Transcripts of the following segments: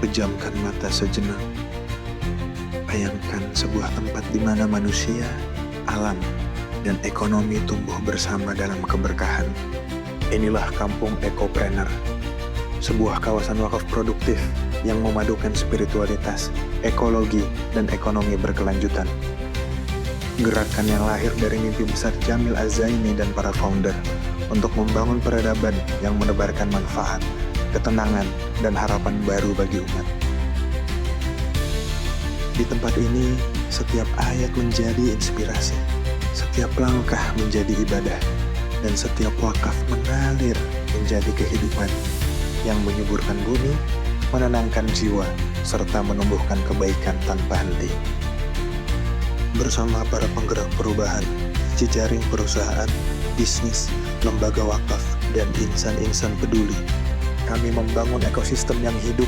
Pejamkan mata sejenak. Bayangkan sebuah tempat di mana manusia, alam, dan ekonomi tumbuh bersama dalam keberkahan. Inilah Kampung Ekopreneur, sebuah kawasan wakaf produktif yang memadukan spiritualitas, ekologi, dan ekonomi berkelanjutan. Gerakan yang lahir dari mimpi besar Jamil Az-Zaini dan para founder untuk membangun peradaban yang menebarkan manfaat, ketenangan, dan harapan baru bagi umat. Di tempat ini, setiap ayat menjadi inspirasi, setiap langkah menjadi ibadah, dan setiap wakaf mengalir menjadi kehidupan yang menyuburkan bumi, menenangkan jiwa, serta menumbuhkan kebaikan tanpa henti. Bersama para penggerak perubahan, jejaring perusahaan, bisnis, lembaga wakaf, dan insan-insan peduli, kami membangun ekosistem yang hidup,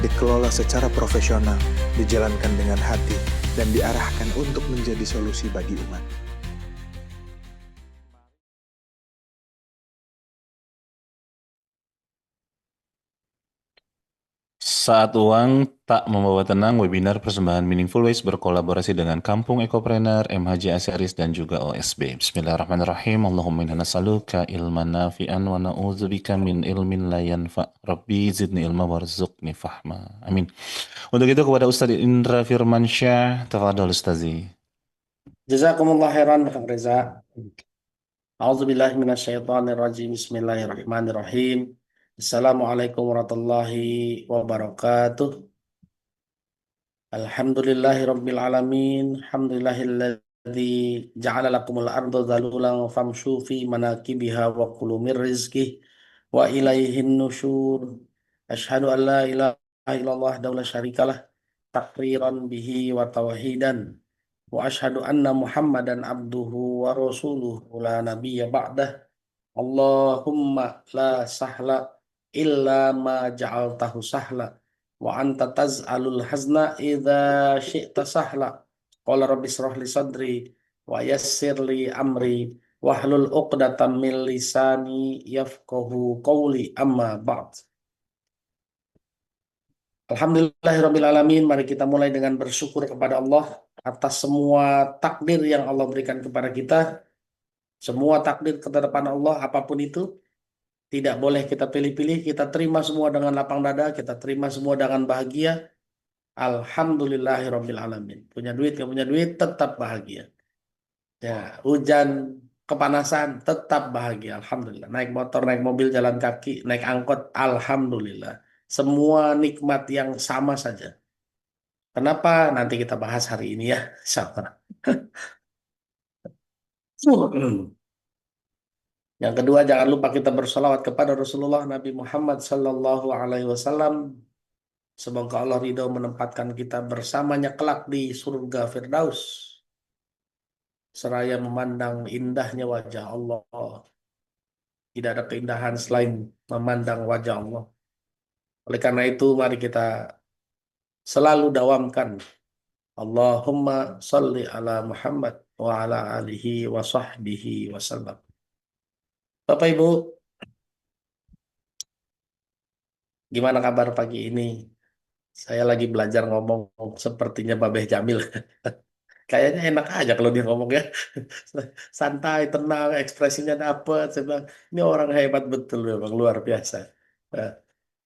dikelola secara profesional, dijalankan dengan hati, dan diarahkan untuk menjadi solusi bagi umat. Saat uang tak membawa tenang, webinar persembahan Meaningful Ways berkolaborasi dengan Kampung Ekopreneur, MHJ Aseris, dan juga OSB. Bismillahirrahmanirrahim. Allahumma inna nas'aluka ilman nafi'an wa na'udzubika min ilmin la yanfa'. Rabbi zidni ilma warzuqni fahma. Amin. Untuk itu kepada Ustadz Indra Firmansyah, tafadhol Ustazi. Jazakumullah khairan Kang Reza. A'udzubillahi minasyaitonirrajim. Bismillahirrahmanirrahim. Assalamualaikum warahmatullahi wabarakatuh. Alhamdulillahi rabbil alamin. Alhamdulillahilladzi ja'ala lakumul arda dhalulan famshu fi manakibiha wa kulu min rizqih wa ilaihin nusyur. Asyhadu an la ilaha illallah la syarikalah takriran bihi wa tauhidan. Wa asyhadu anna Muhammadan abduhu wa rasuluhu la nabiyya ba'dah. Allahumma la sahla illa ma ja'altahu sahla wa anta taz'alul hazna idza syi'ta sahla. Qala rabbi israh li sadri wa yassir li amri wahlul 'uqdatam min lisani yafqahu qawli amma ba'd. Alhamdulillahirabbil alamin. Mari kita mulai dengan bersyukur kepada Allah atas semua takdir yang Allah berikan kepada kita. Semua takdir ketetapan Allah apapun itu tidak boleh kita pilih-pilih, kita terima semua dengan lapang dada, kita terima semua dengan bahagia. Alhamdulillahirabbil alamin. Punya duit, nggak punya duit, tetap bahagia. Ya, hujan, kepanasan, tetap bahagia. Alhamdulillah. Naik motor, naik mobil, jalan kaki, naik angkot, alhamdulillah. Semua nikmat yang sama saja. Kenapa? Nanti kita bahas hari ini ya, insyaallah. Yang kedua, jangan lupa kita bersolawat kepada Rasulullah Nabi Muhammad Sallallahu Alaihi Wasallam. Semoga Allah ridho menempatkan kita bersamanya kelak di surga Firdaus, seraya memandang indahnya wajah Allah. Tidak ada keindahan selain memandang wajah Allah. Oleh karena itu, mari kita selalu dawamkan Allahumma salli ala Muhammad wa ala alihi wa sahbihi wasallam. Bapak Ibu, gimana kabar pagi ini? Saya lagi belajar ngomong sepertinya Babeh Jamil. Kayaknya enak aja kalau dia ngomong ya. Santai, tenang, ekspresinya dapet. Saya bilang, ini orang hebat betul memang, luar biasa. Nah,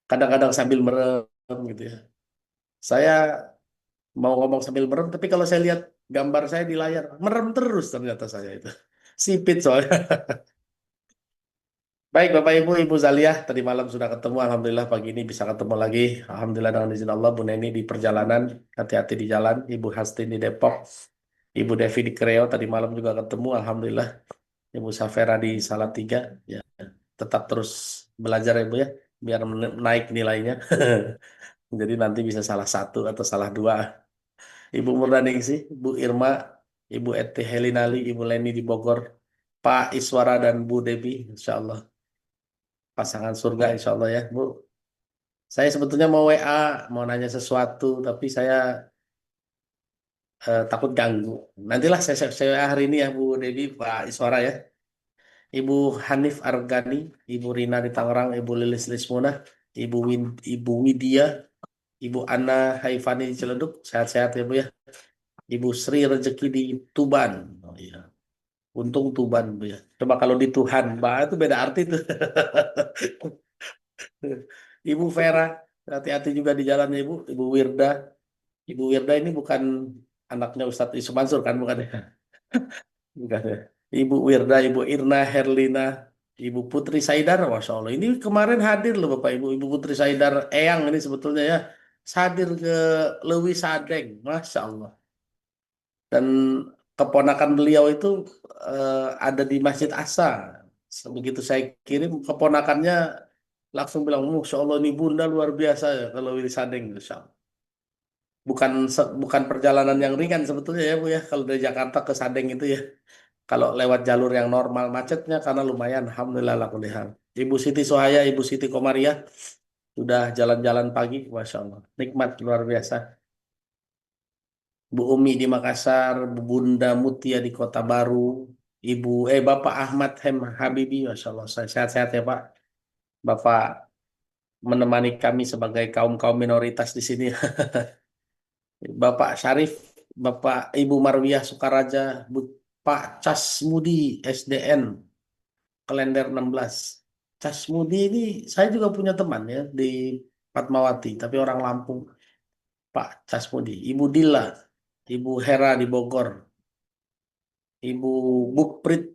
kadang-kadang sambil merem gitu ya. Saya mau ngomong sambil merem, tapi kalau saya lihat gambar saya di layar, merem terus ternyata saya itu. Sipit soalnya. Baik Bapak Ibu, Ibu Zaliah, tadi malam sudah ketemu. Alhamdulillah pagi ini bisa ketemu lagi. Alhamdulillah dengan izin Allah, Bu Neni di perjalanan. Hati-hati di jalan. Ibu Hastin di Depok. Ibu Devi di Kreo tadi malam juga ketemu. Alhamdulillah. Ibu Safera di Salatiga. Ya, tetap terus belajar ya Bu ya. Biar naik nilainya. Jadi nanti bisa salah satu atau salah dua. Ibu Murdaningsi, Bu Irma, Ibu Eti Helinali, Ibu Leni di Bogor, Pak Iswara dan Bu Debi, insya Allah. Pasangan surga insya Allah ya Bu. Saya sebetulnya mau WA, mau nanya sesuatu, tapi saya takut ganggu. Nantilah saya WA hari ini ya Bu Debi, Pak Iswara ya. Ibu Hanif Argani, Ibu Rina di Tangerang, Ibu Lilis Lismuna, Ibu Widya, Ibu Ana Haifani di Ciledug, sehat-sehat ya Bu ya. Ibu Sri rezeki di Tuban. Oh iya. Untung Tuban Bu ya. Coba kalau di Tuhan, Mbak itu beda arti tuh. Ibu Vera, hati-hati juga di jalannya Ibu. Ibu Wirda. Ibu Wirda ini bukan anaknya Ustadz Yusuf Mansur kan, bukan ya? Bukan ya. Ibu Wirda, Ibu Irna Herlina, Ibu Putri Saidar, Masya Allah. Ini kemarin hadir loh Bapak Ibu. Ibu Putri Saidar Eyang ini sebetulnya ya. Hadir ke Lewi Sadeng, Masya Allah. Dan keponakan beliau itu ada di Masjid Asa. Begitu saya kirim, keponakannya langsung bilang, Masya Allah ini bunda luar biasa ya kalau Lewi Sadeng. Masya Allah. Bukan perjalanan yang ringan sebetulnya ya Bu ya. Kalau dari Jakarta ke Sadeng itu ya. Kalau lewat jalur yang normal macetnya karena lumayan. Alhamdulillah lah kuliah. Ibu Siti Sohaya, Ibu Siti Komariah sudah jalan-jalan pagi, Masya Allah. Nikmat luar biasa. Bu Umi di Makassar, Bu Bunda Mutia di Kota Baru, Bapak Ahmad Hem Habibi, Masya Allah. Sehat-sehat ya Pak. Bapak menemani kami sebagai kaum-kaum minoritas di sini. Bapak Syarif, Bapak Ibu Marwiyah Sukaraja, Pak Casmudi SDN, Klender 16. Casmudi ini saya juga punya teman ya di Fatmawati, tapi orang Lampung. Pak Casmudi, Ibu Dila, Ibu Hera di Bogor, Ibu Bukprit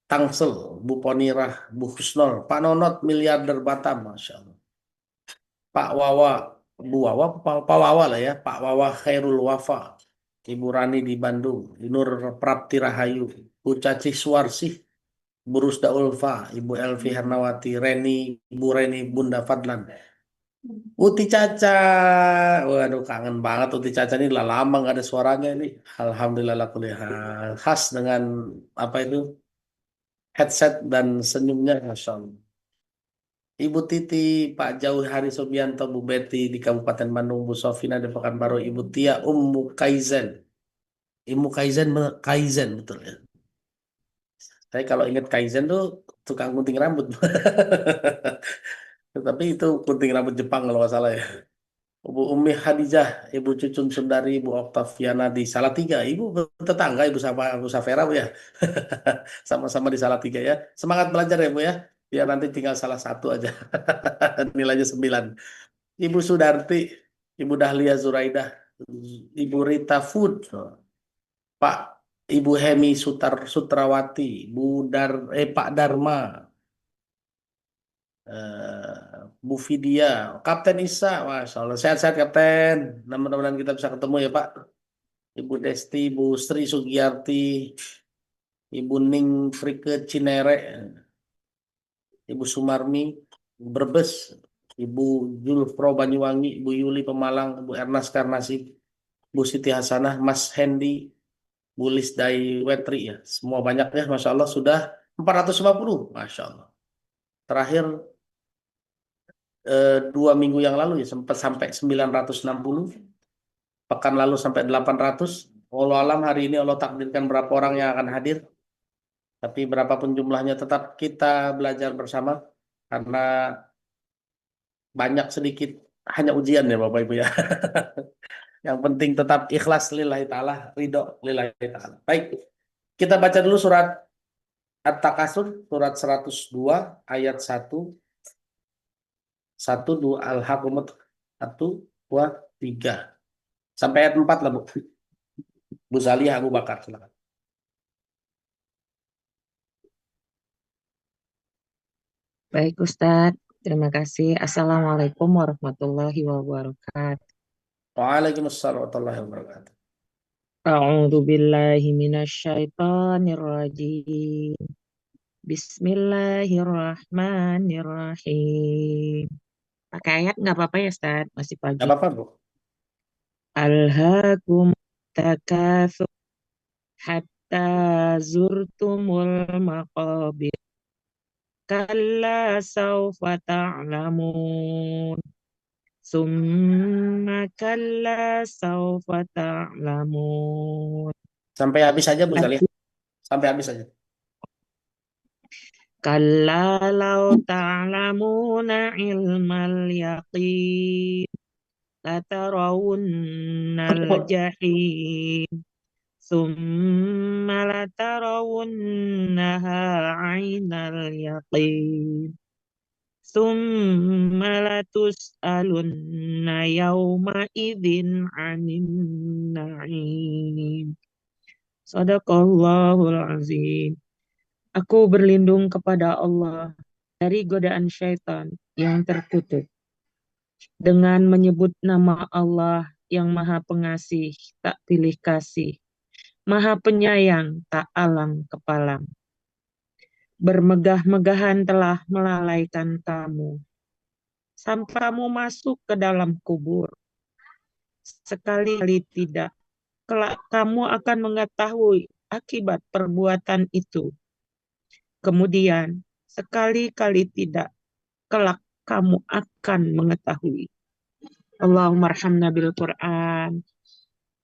Tangsel, Bu Ponirah, Bu Husnol, Pak Nonot miliarder Batam, Masya Allah. Pak Wawa, Bu Wawa, Pak Wawa lah ya, Pak Wawa Khairul Wafa, Ibu Rani di Bandung, Nur Prapti Rahayu, Bu Caci Suarsih, Bu Rusda Ulfa, Ibu Elvi Hernawati, Ibu Reni Bunda Fadlan, Uti Caca, waduh kangen banget Uti Caca ini lah lama nggak ada suaranya ini. Alhamdulillah lah kuliah khas dengan apa itu headset dan senyumnya, Masya Allah. Ibu Titi, Pak Jauh Hari Subianto, Bu Betty di Kabupaten Bandung, Bu Sofina di Pekanbaru, Ibu Tia, Kaizen. Kaizen betul ya. Saya kalau ingat Kaizen tuh tukang gunting rambut. Tapi itu gunting rambut Jepang kalau nggak salah ya. Bu Umi Hadijah, Ibu Cucun Sundari, Ibu Oktaviana di Salatiga. Ibu tetangga, Ibu sama Ibu Safera, Bu ya. Sama-sama di Salatiga ya. Semangat belajar ya, Bu ya. Biar nanti tinggal salah satu aja. Nilainya 9. Ibu Sudarti, Ibu Dahlia Zuraidah, Ibu Rita Food, Pak Ibu Hemi Sutrawati, Pak Dharma, Bu Vidya, Kapten Isa, Masya Allah. Sehat-sehat Kapten. Mudah-mudahan kita bisa ketemu ya Pak. Ibu Desti, Ibu Sri Sugiyarti, Ibu Ning Frike Cinere, Ibu Sumarmi, Brebes, Ibu Julfro Banyuwangi, Ibu Yuli Pemalang, Ibu Ernest Karnasi, Bu Siti Hasanah, Mas Hendi, Bu Lisdai Wetri ya. Semua banyaknya, Masya Allah sudah 450, Masya Allah. Terakhir 2 minggu yang lalu ya sempat sampai 960. Pekan lalu sampai 800. Walau alam hari ini Allah takdirkan berapa orang yang akan hadir. Tapi berapapun jumlahnya tetap kita belajar bersama. Karena banyak sedikit hanya ujian ya Bapak Ibu ya. Yang penting tetap ikhlas lillahi ta'ala. Ridho lillahi ta'ala. Baik, kita baca dulu surat At-Takasur. Surat 102 ayat 1. 1, 2, Al-Haqqumut. 1, 2, 3. Sampai ayat 4 lah Bu. Bu Zaliyah Abu Bakar, silakan. Baik Ustadz, terima kasih. Assalamualaikum warahmatullahi wabarakatuh. Waalaikumsalam warahmatullahi wabarakatuh. A'udzu billahi minasyaitonir rajim. Bismillahirrahmanirrahim. Pakai ayat nggak apa-apa ya Ustadz? Masih Gak pagi. apa-apa Bu. Alhaakum takatsur hatta zurtumul maqabir. Kalla saufa ta'lamun. Summa kalla saufa ta'lamun. Sampai habis aja Bu Zaliyah. Sampai habis aja. Kalla law ta'lamuna ilmal yaqin latarawunnal jahim summa latarawunnaha ainal yaqin summa latus'alunna yawma idzin 'anin na'im. Sadaqallahul azim. Aku berlindung kepada Allah dari godaan syaitan yang terkutuk dengan menyebut nama Allah yang Maha Pengasih, tak pilih kasih, Maha Penyayang, tak alang kepalang. Bermegah-megahan telah melalaikan kamu, sampai kamu masuk ke dalam kubur. Sekali-kali tidak, kelak kamu akan mengetahui akibat perbuatan itu. Kemudian, sekali-kali tidak, kelak kamu akan mengetahui. Allahumma arhamna bil Quran.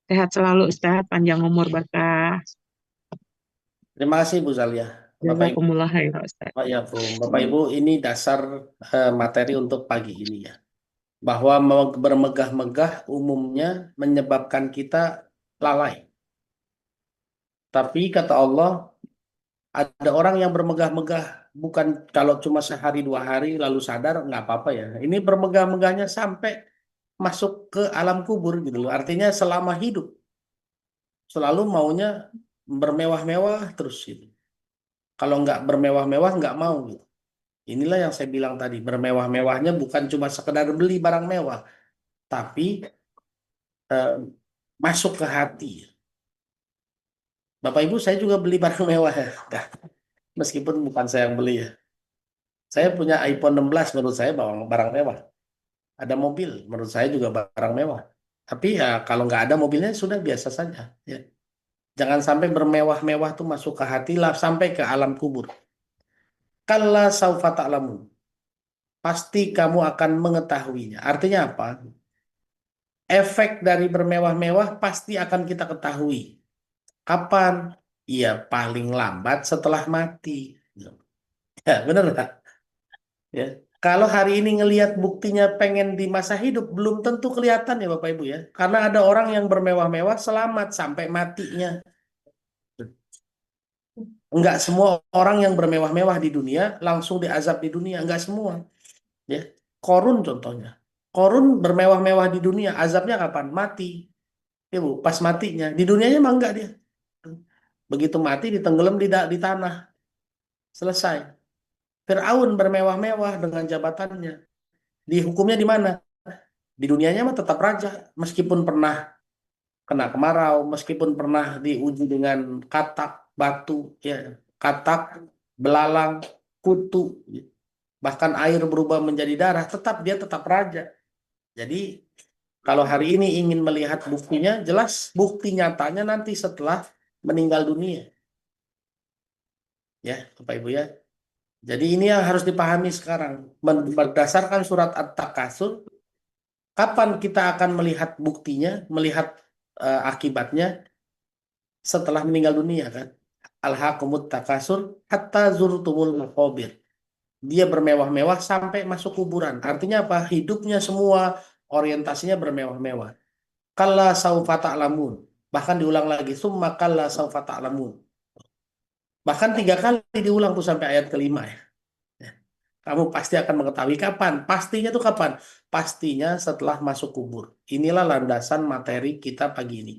Sehat selalu Ustaz, panjang umur berkah. Terima kasih Bu Zalia. Bapak Ibu, Jazakumullah khairan Ustaz. Bapak Ibu, ini dasar materi untuk pagi ini ya. Bahwa bermegah-megah umumnya menyebabkan kita lalai. Tapi kata Allah, ada orang yang bermegah-megah bukan kalau cuma sehari dua hari lalu sadar nggak apa-apa ya. Ini bermegah-megahnya sampai masuk ke alam kubur gitu loh. Artinya selama hidup selalu maunya bermewah-mewah terus gitu. Kalau nggak bermewah-mewah nggak mau gitu. Inilah yang saya bilang tadi, bermewah-mewahnya bukan cuma sekedar beli barang mewah, tapi eh, masuk ke hati. Bapak Ibu, saya juga beli barang mewah ya. Nah, meskipun bukan saya yang beli ya. Saya punya iPhone 16, menurut saya barang mewah. Ada mobil, menurut saya juga barang mewah. Tapi ya kalau nggak ada mobilnya sudah biasa saja. Ya. Jangan sampai bermewah-mewah tuh masuk ke hati lah sampai ke alam kubur. Kalla saufa ta'lamun. Pasti kamu akan mengetahuinya. Artinya apa? Efek dari bermewah-mewah pasti akan kita ketahui. Kapan? Ya paling lambat setelah mati. Ya, benar nggak? Ya. Kalau hari ini ngelihat buktinya pengen di masa hidup, belum tentu kelihatan ya Bapak Ibu ya. Karena ada orang yang bermewah-mewah selamat sampai matinya. Enggak semua orang yang bermewah-mewah di dunia langsung diazab di dunia. Enggak semua. Ya. Korun contohnya. Korun bermewah-mewah di dunia. Azabnya kapan? Mati. Ya Bu, pas matinya. Di dunianya mah enggak dia. Begitu mati ditenggelam di tanah. Selesai. Fir'aun bermewah-mewah dengan jabatannya. Dihukumnya di mana? Di dunianya mah tetap raja. Meskipun pernah kena kemarau, meskipun pernah diuji dengan katak, batu, ya, katak, belalang, kutu, bahkan air berubah menjadi darah, dia tetap raja. Jadi kalau hari ini ingin melihat buktinya, jelas bukti nyatanya nanti setelah meninggal dunia. Ya, Bapak Ibu ya. Jadi ini yang harus dipahami sekarang. Berdasarkan surat At-Takasur, kapan kita akan melihat buktinya, melihat akibatnya setelah meninggal dunia kan? Alhaqumut takasur hatta zurtumul maqabir. Dia bermewah-mewah sampai masuk kuburan. Artinya apa? Hidupnya semua orientasinya bermewah-mewah. Kalla saufa ta'lamun. Bahkan diulang lagi, summa kalla saufa ta'lamun. Bahkan 3 kali diulang tuh sampai ayat kelima ya. Kamu pasti akan mengetahui kapan. Pastinya tuh kapan? Pastinya setelah masuk kubur. Inilah landasan materi kita pagi ini.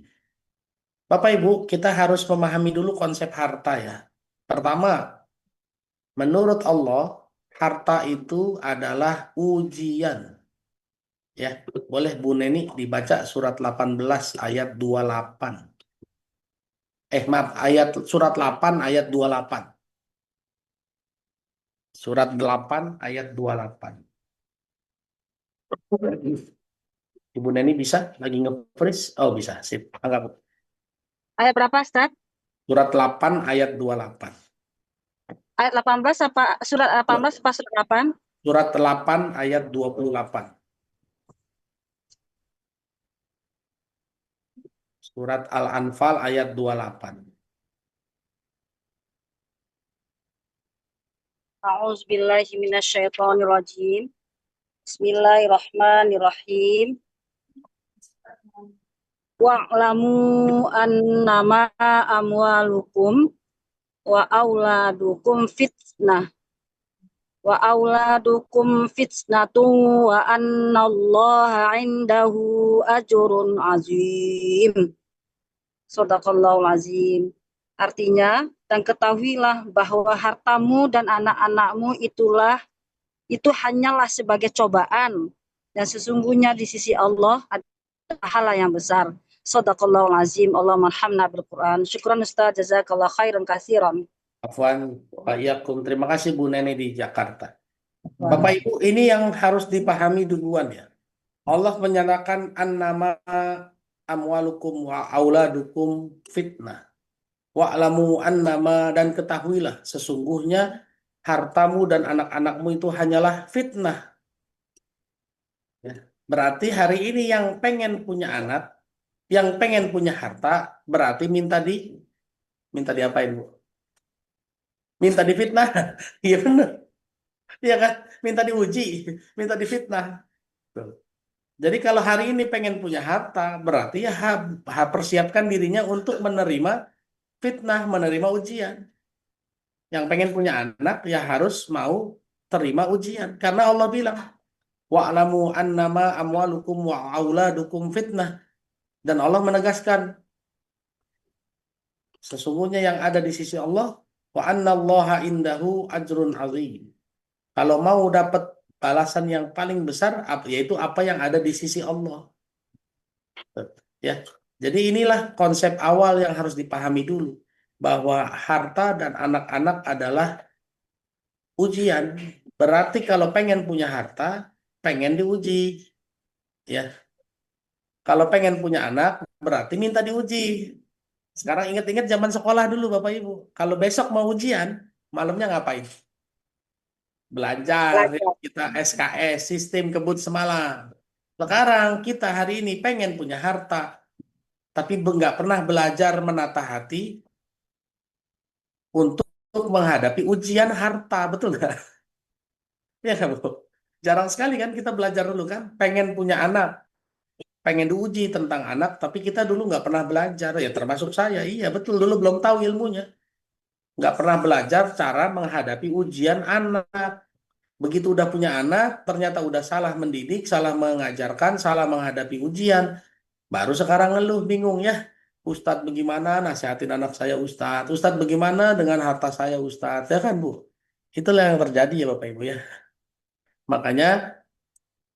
Bapak Ibu, kita harus memahami dulu konsep harta ya. Pertama, menurut Allah, harta itu adalah ujian. Ya, boleh Bu Neni dibaca surat 18 ayat 28. Maaf, surat 8 ayat 28. Surat 8 ayat 28. Ibu Neni bisa lagi nge-freeze? Oh, bisa. Sip. Anggap. Ayat berapa, Ustaz? Surat 8 ayat 28. Ayat 18 apa surat 18 apa surat 8? Surat 8 ayat 28. Surat Al-Anfal ayat 28. A'udzubillahi minasyaitonirrajim. Bismillahirrahmanirrahim. wa'lamu annama amwalukum wa auladukum fitnah wa annallaha indahu ajrun azim. Shadaqallahul azim. Artinya, dan ketahuilah bahwa hartamu dan anak-anakmu itu hanyalah sebagai cobaan, dan sesungguhnya di sisi Allah ada pahala yang besar. Shadaqallahul azim. Allahumma arhamna bil Quran. Syukran Ustaz, jazakallah khairan katsiran. Afwan, Pak Yakum. Terima kasih Bu Neni di Jakarta. Bapak Ibu, ini yang harus dipahami duluan ya. Allah menyatakan annama amwalukum wa auladukum fitnah. Wa'lamu annama, dan ketahuilah sesungguhnya hartamu dan anak-anakmu itu hanyalah fitnah. Ya. Berarti hari ini yang pengen punya anak, yang pengen punya harta, berarti minta diapain, Bu? Minta difitnah. Iya benar. Iya kan? Minta diuji, minta difitnah. Tuh. Jadi kalau hari ini pengen punya harta, berarti ya persiapkan dirinya untuk menerima fitnah, menerima ujian. Yang pengen punya anak ya harus mau terima ujian. Karena Allah bilang, wa'lamu annama amwalukum wa auladukum fitnah. Dan Allah menegaskan, sesungguhnya yang ada di sisi Allah, wa annallaha indahu ajrun azim. Kalau mau dapat balasan yang paling besar, yaitu apa yang ada di sisi Allah. Ya, jadi inilah konsep awal yang harus dipahami dulu, bahwa harta dan anak-anak adalah ujian. Berarti kalau pengen punya harta, pengen diuji. Ya, kalau pengen punya anak, berarti minta diuji. Sekarang ingat-ingat zaman sekolah dulu Bapak Ibu. Kalau besok mau ujian, malamnya ngapain? Belajar, ya, kita SKS, sistem kebut semalam. Sekarang kita hari ini pengen punya harta, tapi nggak pernah belajar menata hati untuk menghadapi ujian harta, betul nggak? Ya kan, Bu? Jarang sekali kan kita belajar dulu kan, pengen punya anak, pengen diuji tentang anak, tapi kita dulu nggak pernah belajar, ya termasuk saya, iya betul, dulu belum tahu ilmunya. Nggak pernah belajar cara menghadapi ujian anak. Begitu udah punya anak, ternyata udah salah mendidik, salah mengajarkan, salah menghadapi ujian. Baru sekarang ngeluh, bingung ya. Ustadz bagaimana nasihatin anak saya Ustadz? Ustadz bagaimana dengan harta saya Ustadz? Ya kan Bu? Itulah yang terjadi ya Bapak Ibu ya. Makanya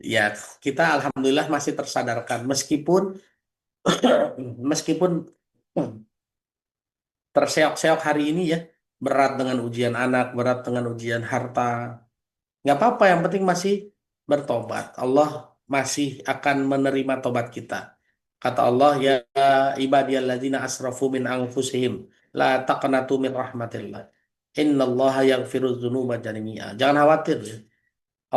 ya kita alhamdulillah masih tersadarkan. Meskipun terseok-seok hari ini ya. Berat dengan ujian anak, berat dengan ujian harta. Nggak apa-apa, yang penting masih bertobat. Allah masih akan menerima tobat kita. Kata Allah, ya ibadiyalladzina asrafu min anfusihim la taqnatu min rahmatillah. Innallaha yaghfirudz dzunuba jami'a. Jangan khawatir ya.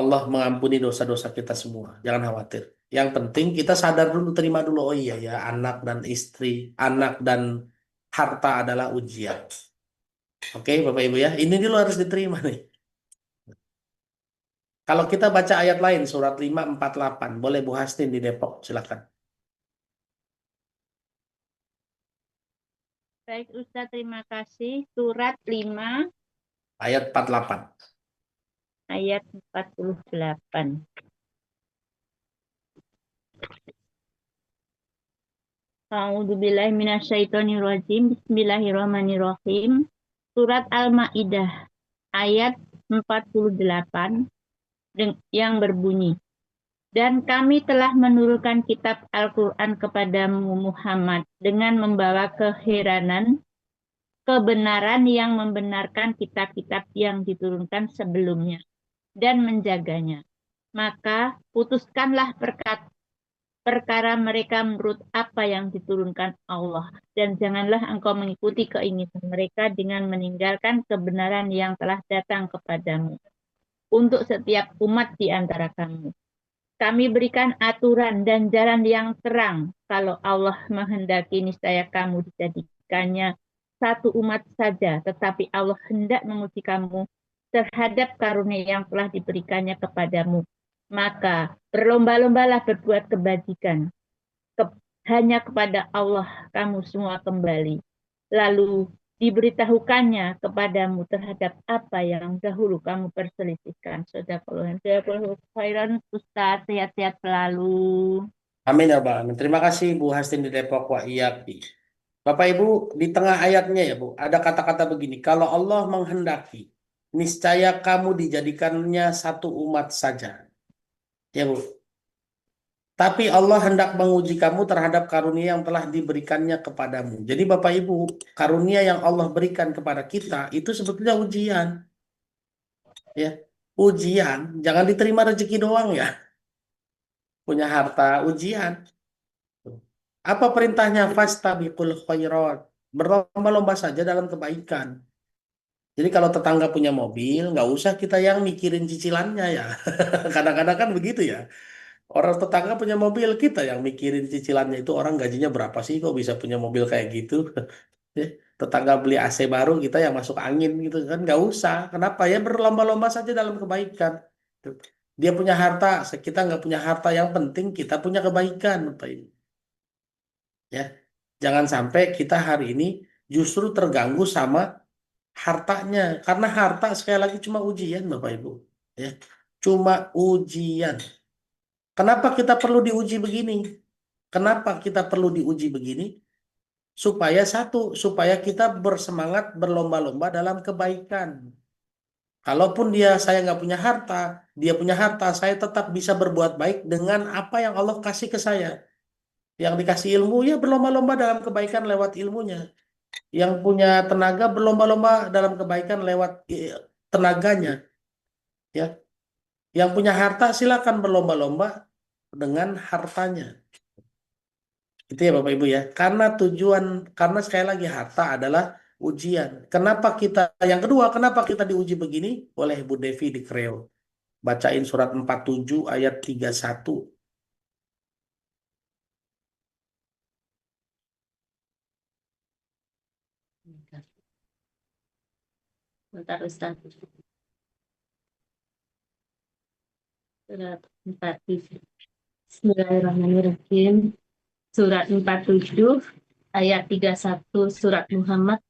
Allah mengampuni dosa-dosa kita semua. Jangan khawatir. Yang penting kita sadar dulu, terima dulu, oh iya ya, anak dan istri, anak dan harta adalah ujian. Oke, Bapak Ibu ya. Ini dulu harus diterima nih. Kalau kita baca ayat lain, surat 548, boleh Bu Hastin di Depok, silakan. Baik Ustaz, terima kasih. Surat 5 Ayat 48. ayat 48. A'udzubillahi minasyaitonirrajim. Bismillahirrahmanirrahim. Surat Al-Maidah ayat 48 yang berbunyi, dan kami telah menurunkan kitab Al-Quran kepadamu Muhammad dengan membawa kebenaran yang membenarkan kitab-kitab yang diturunkan sebelumnya dan menjaganya. Maka putuskanlah perkara mereka menurut apa yang diturunkan Allah, dan janganlah engkau mengikuti keinginan mereka dengan meninggalkan kebenaran yang telah datang kepadamu untuk setiap umat di antara kamu. Kami berikan aturan dan jalan yang terang. Kalau Allah menghendaki, niscaya kamu dijadikannya satu umat saja, tetapi Allah hendak menguji kamu terhadap karunia yang telah diberikannya kepadamu. Maka berlomba-lombalah berbuat kebajikan hanya kepada Allah kamu semua kembali. Lalu diberitahukannya kepadamu terhadap apa yang dahulu kamu perselisihkan. Shadaqallahu khairan. Ustaz, sehat-sehat selalu. Amin ya Rabbal Alamin. Terima kasih Bu Hastin di Depok wa iyaki. Bapak Ibu, di tengah ayatnya ya Bu, ada kata-kata begini, kalau Allah menghendaki, niscaya kamu dijadikannya satu umat saja. Ya Bu. Tapi Allah hendak menguji kamu terhadap karunia yang telah diberikannya kepadamu. Jadi Bapak Ibu, karunia yang Allah berikan kepada kita itu sebetulnya ujian. Ya, ujian, jangan diterima rezeki doang ya. Punya harta, ujian. Apa perintahnya? Fastabiqul khairat. Berlomba-lomba saja dalam kebaikan. Jadi kalau tetangga punya mobil, nggak usah kita yang mikirin cicilannya ya. Kadang-kadang kan begitu ya. Orang tetangga punya mobil, kita yang mikirin cicilannya, itu orang gajinya berapa sih kok bisa punya mobil kayak gitu. Tetangga beli AC baru, kita yang masuk angin gitu kan, nggak usah. Kenapa ya, berlomba-lomba saja dalam kebaikan. Dia punya harta, kita nggak punya harta, yang penting kita punya kebaikan, Bapak Ibu. Ya, jangan sampai kita hari ini justru terganggu sama hartanya, karena harta sekali lagi cuma ujian, Bapak Ibu. Ya, cuma ujian. Kenapa kita perlu diuji begini? Kenapa kita perlu diuji begini? Supaya satu, supaya kita bersemangat berlomba-lomba dalam kebaikan. Kalaupun saya nggak punya harta, dia punya harta, saya tetap bisa berbuat baik dengan apa yang Allah kasih ke saya. Yang dikasih ilmu, ya berlomba-lomba dalam kebaikan lewat ilmunya. Yang punya tenaga, berlomba-lomba dalam kebaikan lewat tenaganya. Ya, yang punya harta silakan berlomba-lomba dengan hartanya. Itu ya Bapak Ibu ya. Karena sekali lagi harta adalah ujian. Yang kedua, kenapa kita diuji begini? Oleh Bu Devi di Kreo. Bacain surat 47 ayat 31. Bentar Ustaz. Surat 47. Bismillahirrahmanirrahim. Surat 47 ayat 31 surat Muhammad.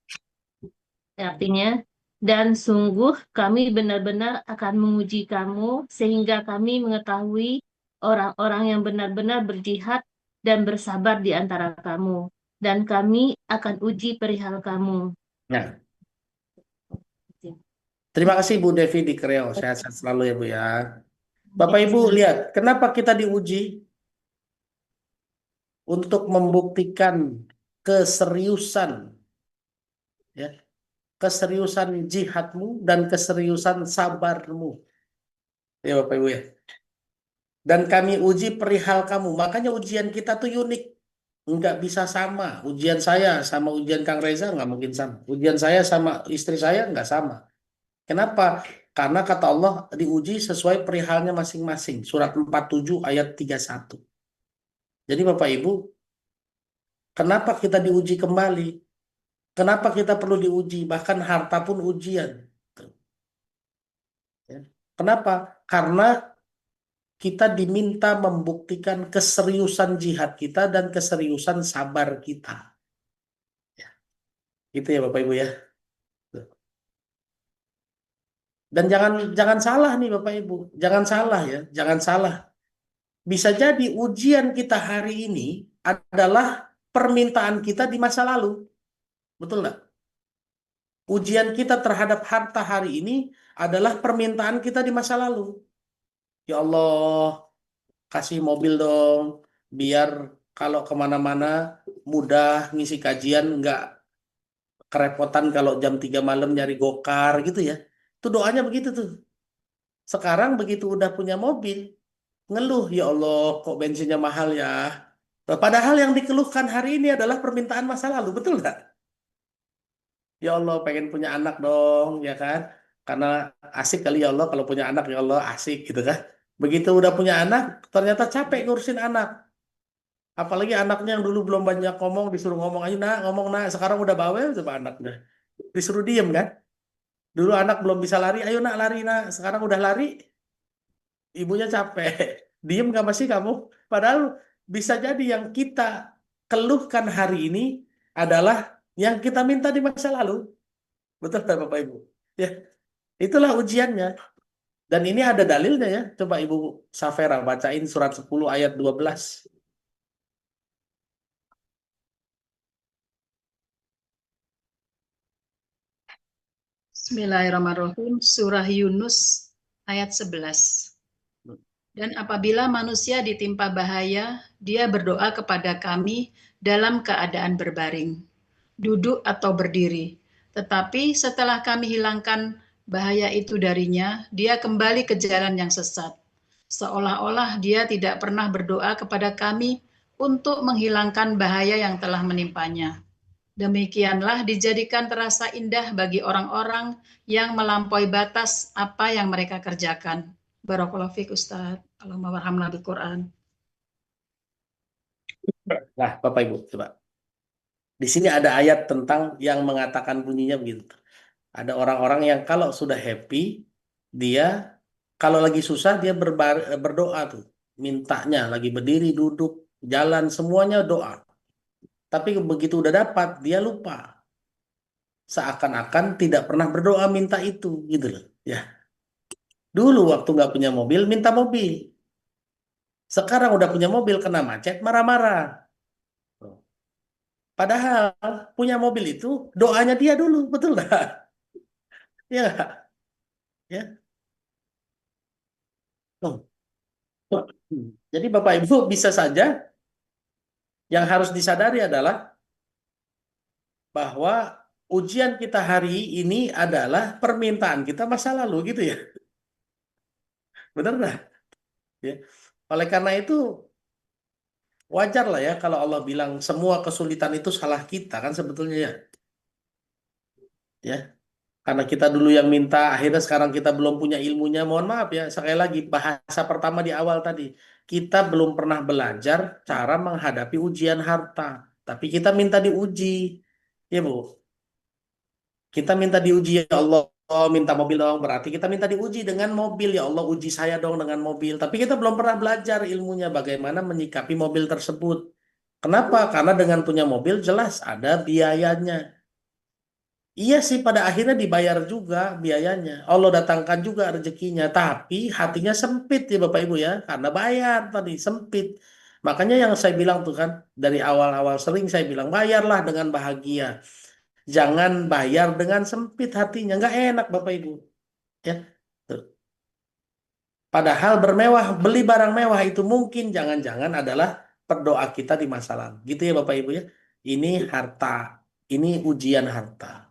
Artinya, dan sungguh kami benar-benar akan menguji kamu sehingga kami mengetahui orang-orang yang benar-benar berjihad dan bersabar di antara kamu. Dan kami akan uji perihal kamu. Nah, terima kasih Bu Devi di Kreo. Sehat-sehat selalu ya Bu ya. Bapak Ibu lihat, kenapa kita diuji? Untuk membuktikan keseriusan, ya, keseriusan jihadmu dan keseriusan sabarmu, ya Bapak Ibu ya. Dan kami uji perihal kamu, makanya ujian kita tuh unik, nggak bisa sama. Ujian saya sama ujian Kang Reza nggak mungkin sama. Ujian saya sama istri saya nggak sama. Kenapa? Karena kata Allah diuji sesuai perihalnya masing-masing. Surat 47 ayat 31. Jadi Bapak Ibu, kenapa kita diuji kembali? Kenapa kita perlu diuji? Bahkan harta pun ujian. Kenapa? Karena kita diminta membuktikan keseriusan jihad kita dan keseriusan sabar kita. Itu ya Bapak Ibu ya. Dan jangan salah nih Bapak Ibu. Jangan salah ya. Jangan salah. Bisa jadi ujian kita hari ini adalah permintaan kita di masa lalu. Betul nggak? Ujian kita terhadap harta hari ini adalah permintaan kita di masa lalu. Ya Allah, kasih mobil dong, biar kalau kemana-mana mudah ngisi kajian, nggak kerepotan kalau jam 3 malam nyari gokar gitu ya. Itu doanya begitu tuh. Sekarang begitu udah punya mobil, ngeluh, ya Allah kok bensinnya mahal ya. Padahal yang dikeluhkan hari ini adalah permintaan masa lalu, betul nggak? Ya Allah pengen punya anak dong, ya kan? Karena asik kali ya Allah kalau punya anak, ya Allah asik gitu kan. Begitu udah punya anak, ternyata capek ngurusin anak. Apalagi anaknya yang dulu belum banyak ngomong, disuruh ngomong aja nak, ngomong nak. Sekarang udah bawel coba anaknya. Disuruh diem kan? Dulu anak belum bisa lari, ayo nak lari nak. Sekarang udah lari, ibunya capek. Diem gak masih kamu? Padahal bisa jadi yang kita keluhkan hari ini adalah yang kita minta di masa lalu. Betul tak Bapak Ibu? Ya, itulah ujiannya. Dan ini ada dalilnya ya. Coba Ibu Safera bacain surat 10 ayat 12. Bismillahirrahmanirrahim. Surah Yunus ayat 11. Dan apabila manusia ditimpa bahaya, dia berdoa kepada kami dalam keadaan berbaring, duduk atau berdiri. Tetapi setelah kami hilangkan bahaya itu darinya, dia kembali ke jalan yang sesat. Seolah-olah dia tidak pernah berdoa kepada kami untuk menghilangkan bahaya yang telah menimpanya. Demikianlah dijadikan terasa indah bagi orang-orang yang melampaui batas apa yang mereka kerjakan. Barakallahu fiik Ustaz. Allahumma warhamna bil Quran. Nah, Bapak Ibu, coba. Di sini ada ayat tentang yang mengatakan bunyinya begitu. Ada orang-orang yang kalau sudah happy, dia kalau lagi susah dia berdoa tuh. Mintanya lagi berdiri, duduk, jalan, semuanya doa. Tapi begitu udah dapat, dia lupa. Seakan-akan tidak pernah berdoa minta itu, gitu loh. Ya. Dulu waktu nggak punya mobil, minta mobil. Sekarang udah punya mobil, kena macet, marah-marah. Padahal punya mobil itu doanya dia dulu, betul nggak? Ya, nggak? Ya. Oh. Jadi Bapak Ibu bisa saja yang harus disadari adalah bahwa ujian kita hari ini adalah permintaan kita masa lalu gitu ya. Benar nggak? Ya. Oleh karena itu wajar lah ya kalau Allah bilang semua kesulitan itu salah kita kan sebetulnya ya. Ya. Karena kita dulu yang minta, akhirnya sekarang kita belum punya ilmunya. Mohon maaf ya, sekali lagi bahasa pertama di awal tadi. Kita belum pernah belajar cara menghadapi ujian harta. Tapi kita minta diuji. Ya Bu, kita minta diuji ya Allah. Minta mobil dong, berarti kita minta diuji dengan mobil. Ya Allah, uji saya dong dengan mobil. Tapi kita belum pernah belajar ilmunya bagaimana menyikapi mobil tersebut. Kenapa? Karena dengan punya mobil jelas ada biayanya. Iya sih pada akhirnya dibayar juga biayanya. Allah datangkan juga rezekinya. Tapi hatinya sempit ya Bapak Ibu ya. Karena bayar tadi sempit. Makanya yang saya bilang tuh kan. Dari awal-awal sering saya bilang bayarlah dengan bahagia. Jangan bayar dengan sempit hatinya. Nggak enak Bapak Ibu. Ya. Tuh. Padahal bermewah, beli barang mewah itu mungkin jangan-jangan adalah berdoa kita di masa lalu. Gitu ya Bapak Ibu ya. Ini harta. Ini ujian harta.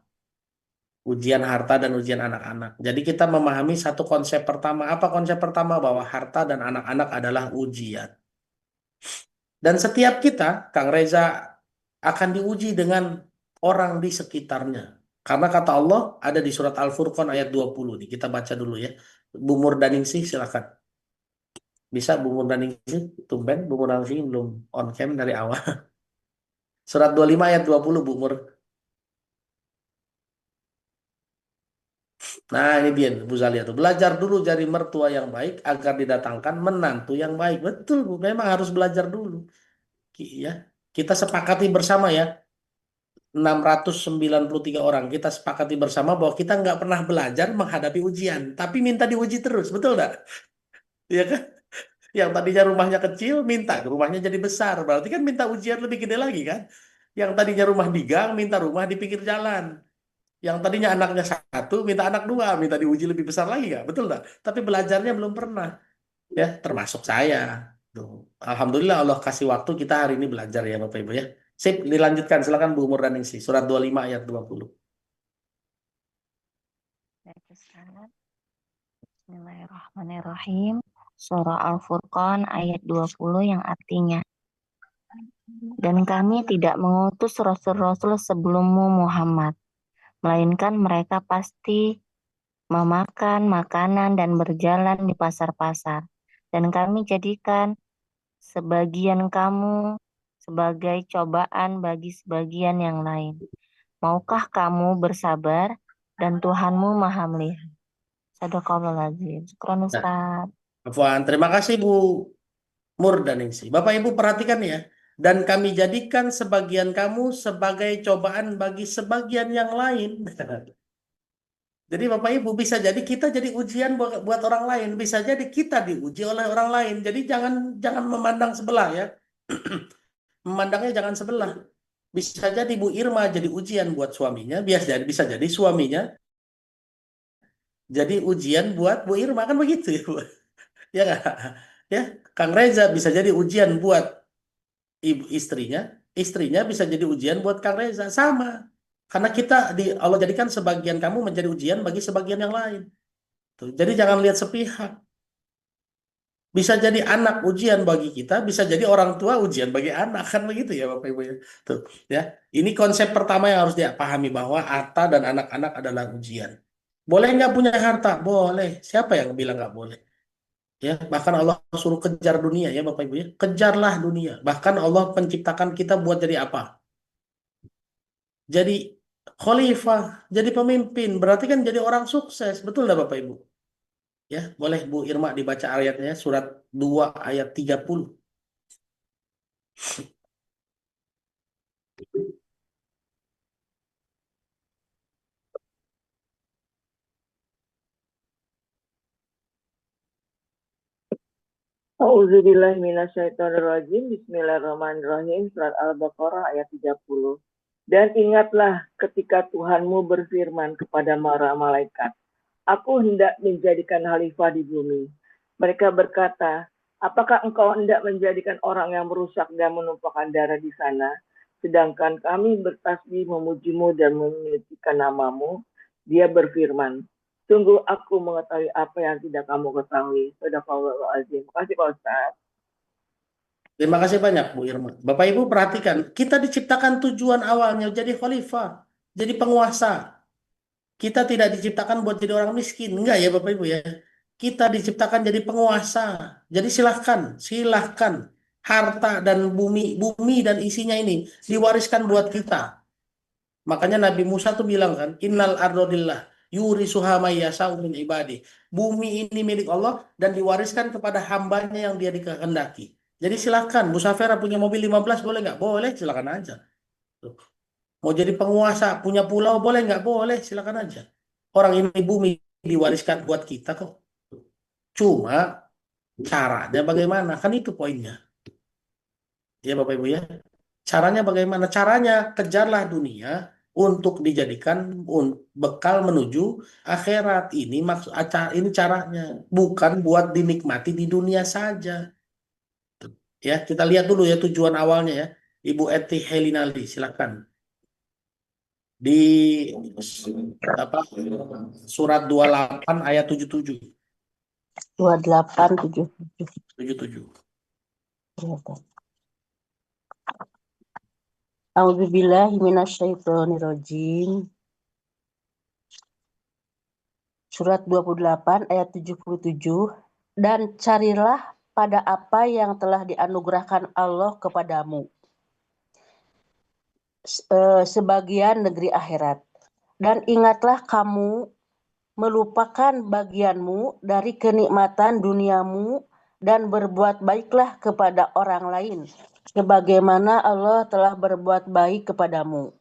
Ujian harta dan ujian anak-anak. Jadi kita memahami satu konsep pertama. Apa konsep pertama? Bahwa harta dan anak-anak adalah ujian. Dan setiap kita, Kang Reza, akan diuji dengan orang di sekitarnya. Karena kata Allah ada di surat Al-Furqan ayat 20 nih. Kita baca dulu ya. Bu Murdaningsih silakan. Bisa Bu Murdaningsih? Tumben Bu Murdaningsih belum on cam dari awal. Surat 25 ayat 20 Bu Mur. Nah ini dia Bu Zalia tuh. Belajar dulu jadi mertua yang baik agar didatangkan menantu yang baik. Betul Bu, memang harus belajar dulu. Ya, kita sepakati bersama ya. 693 orang kita sepakati bersama bahwa kita nggak pernah belajar menghadapi ujian, tapi minta diuji terus, betul nggak? Iya kan? Yang tadinya rumahnya kecil, minta rumahnya jadi besar, berarti kan minta ujian lebih gede lagi kan? Yang tadinya rumah di gang, minta rumah di pinggir jalan. Yang tadinya anaknya satu, minta anak dua, minta diuji lebih besar lagi nggak? Betul nggak? Tapi belajarnya belum pernah, ya termasuk saya. Tuh. Alhamdulillah Allah kasih waktu kita hari ini belajar ya Bapak Ibu ya. Sip, dilanjutkan. Silakan Bu Murdaningsih. Surat 25 ayat 20. Bismillahirrahmanirrahim. Surah Al-Furqan ayat 20 yang artinya, dan kami tidak mengutus rasul-rasul sebelummu Muhammad, melainkan mereka pasti memakan makanan dan berjalan di pasar-pasar. Dan kami jadikan sebagian kamu sebagai cobaan bagi sebagian yang lain. Maukah kamu bersabar dan Tuhanmu Maha melihat. Sadaqallahul azim. Syukran Ustaz. Afwan, terima kasih Bu Murdaningsih. Bapak Ibu perhatikan ya, Dan kami jadikan sebagian kamu sebagai cobaan bagi sebagian yang lain. Jadi Bapak Ibu bisa jadi kita jadi ujian buat orang lain, bisa jadi kita diuji oleh orang lain. Jadi jangan memandang sebelah ya. Memandangnya jangan sebelah. Bisa jadi Bu Irma jadi ujian buat suaminya, bisa jadi suaminya jadi ujian buat Bu Irma, kan begitu ya Bu. Ya nggak? Ya, Kang Reza bisa jadi ujian buat ibu istrinya bisa jadi ujian buat Kang Reza, sama. Karena Allah jadikan sebagian kamu menjadi ujian bagi sebagian yang lain. Tuh. Jadi jangan lihat sepihak. Bisa jadi anak ujian bagi kita, bisa jadi orang tua ujian bagi anak, kan begitu ya Bapak Ibu ya. Tuh, ya. Ini konsep pertama yang harus dipahami bahwa harta dan anak-anak adalah ujian. Boleh nggak punya harta? Boleh. Siapa yang bilang nggak boleh? Ya, bahkan Allah suruh kejar dunia ya Bapak Ibu ya. Kejarlah dunia. Bahkan Allah menciptakan kita buat jadi apa? Jadi khalifah, jadi pemimpin. Berarti kan jadi orang sukses. Betul nggak Bapak Ibu? Ya, boleh Bu Irma dibaca ayatnya surat 2 ayat 30. A'udzubillahiminasyaitonirrajim. Bismillahirrahmanirrahim. Surat Al-Baqarah ayat 30. Dan ingatlah ketika Tuhanmu berfirman kepada para malaikat, Aku hendak menjadikan khalifah di bumi. Mereka berkata, apakah engkau hendak menjadikan orang yang merusak dan menumpahkan darah di sana? Sedangkan kami bertasbih memujimu dan menyucikan namamu. Dia berfirman, sungguh aku mengetahui apa yang tidak kamu ketahui. Shadaqallahul azim. Terima kasih Pak Ustaz. Terima kasih banyak Bu Irma. Bapak Ibu perhatikan, kita diciptakan tujuan awalnya jadi khalifah, jadi penguasa. Kita tidak diciptakan buat jadi orang miskin, enggak ya Bapak Ibu ya. Kita diciptakan jadi penguasa. Jadi silahkan harta dan bumi dan isinya ini diwariskan buat kita. Makanya Nabi Musa tuh bilang kan, innal ardodillah yurisuha may yasha'u min ibadi. Bumi ini milik Allah dan diwariskan kepada hambanya yang dia dikehendaki. Jadi silakan, Bu Safera punya mobil 15 boleh nggak? Boleh, silakan aja. Tuh. Mau jadi penguasa, punya pulau boleh nggak? Boleh, silakan aja. Orang ini bumi diwariskan buat kita kok. Cuma caranya bagaimana? Kan itu poinnya. Ya Bapak Ibu ya. Caranya bagaimana? Caranya kejarlah dunia untuk dijadikan bekal menuju akhirat. Ini caranya, bukan buat dinikmati di dunia saja. Ya, kita lihat dulu ya tujuan awalnya ya. Ibu Eti Helinali, silakan. Di surat 28 ayat 77. 28 77. 77. A'udzubillahi minasyaitonirrajim. Surat 28 ayat 77. Dan carilah pada apa yang telah dianugerahkan Allah kepadamu sebagian negeri akhirat. Dan ingatlah kamu melupakan bagianmu dari kenikmatan duniamu dan berbuat baiklah kepada orang lain sebagaimana Allah telah berbuat baik kepadamu.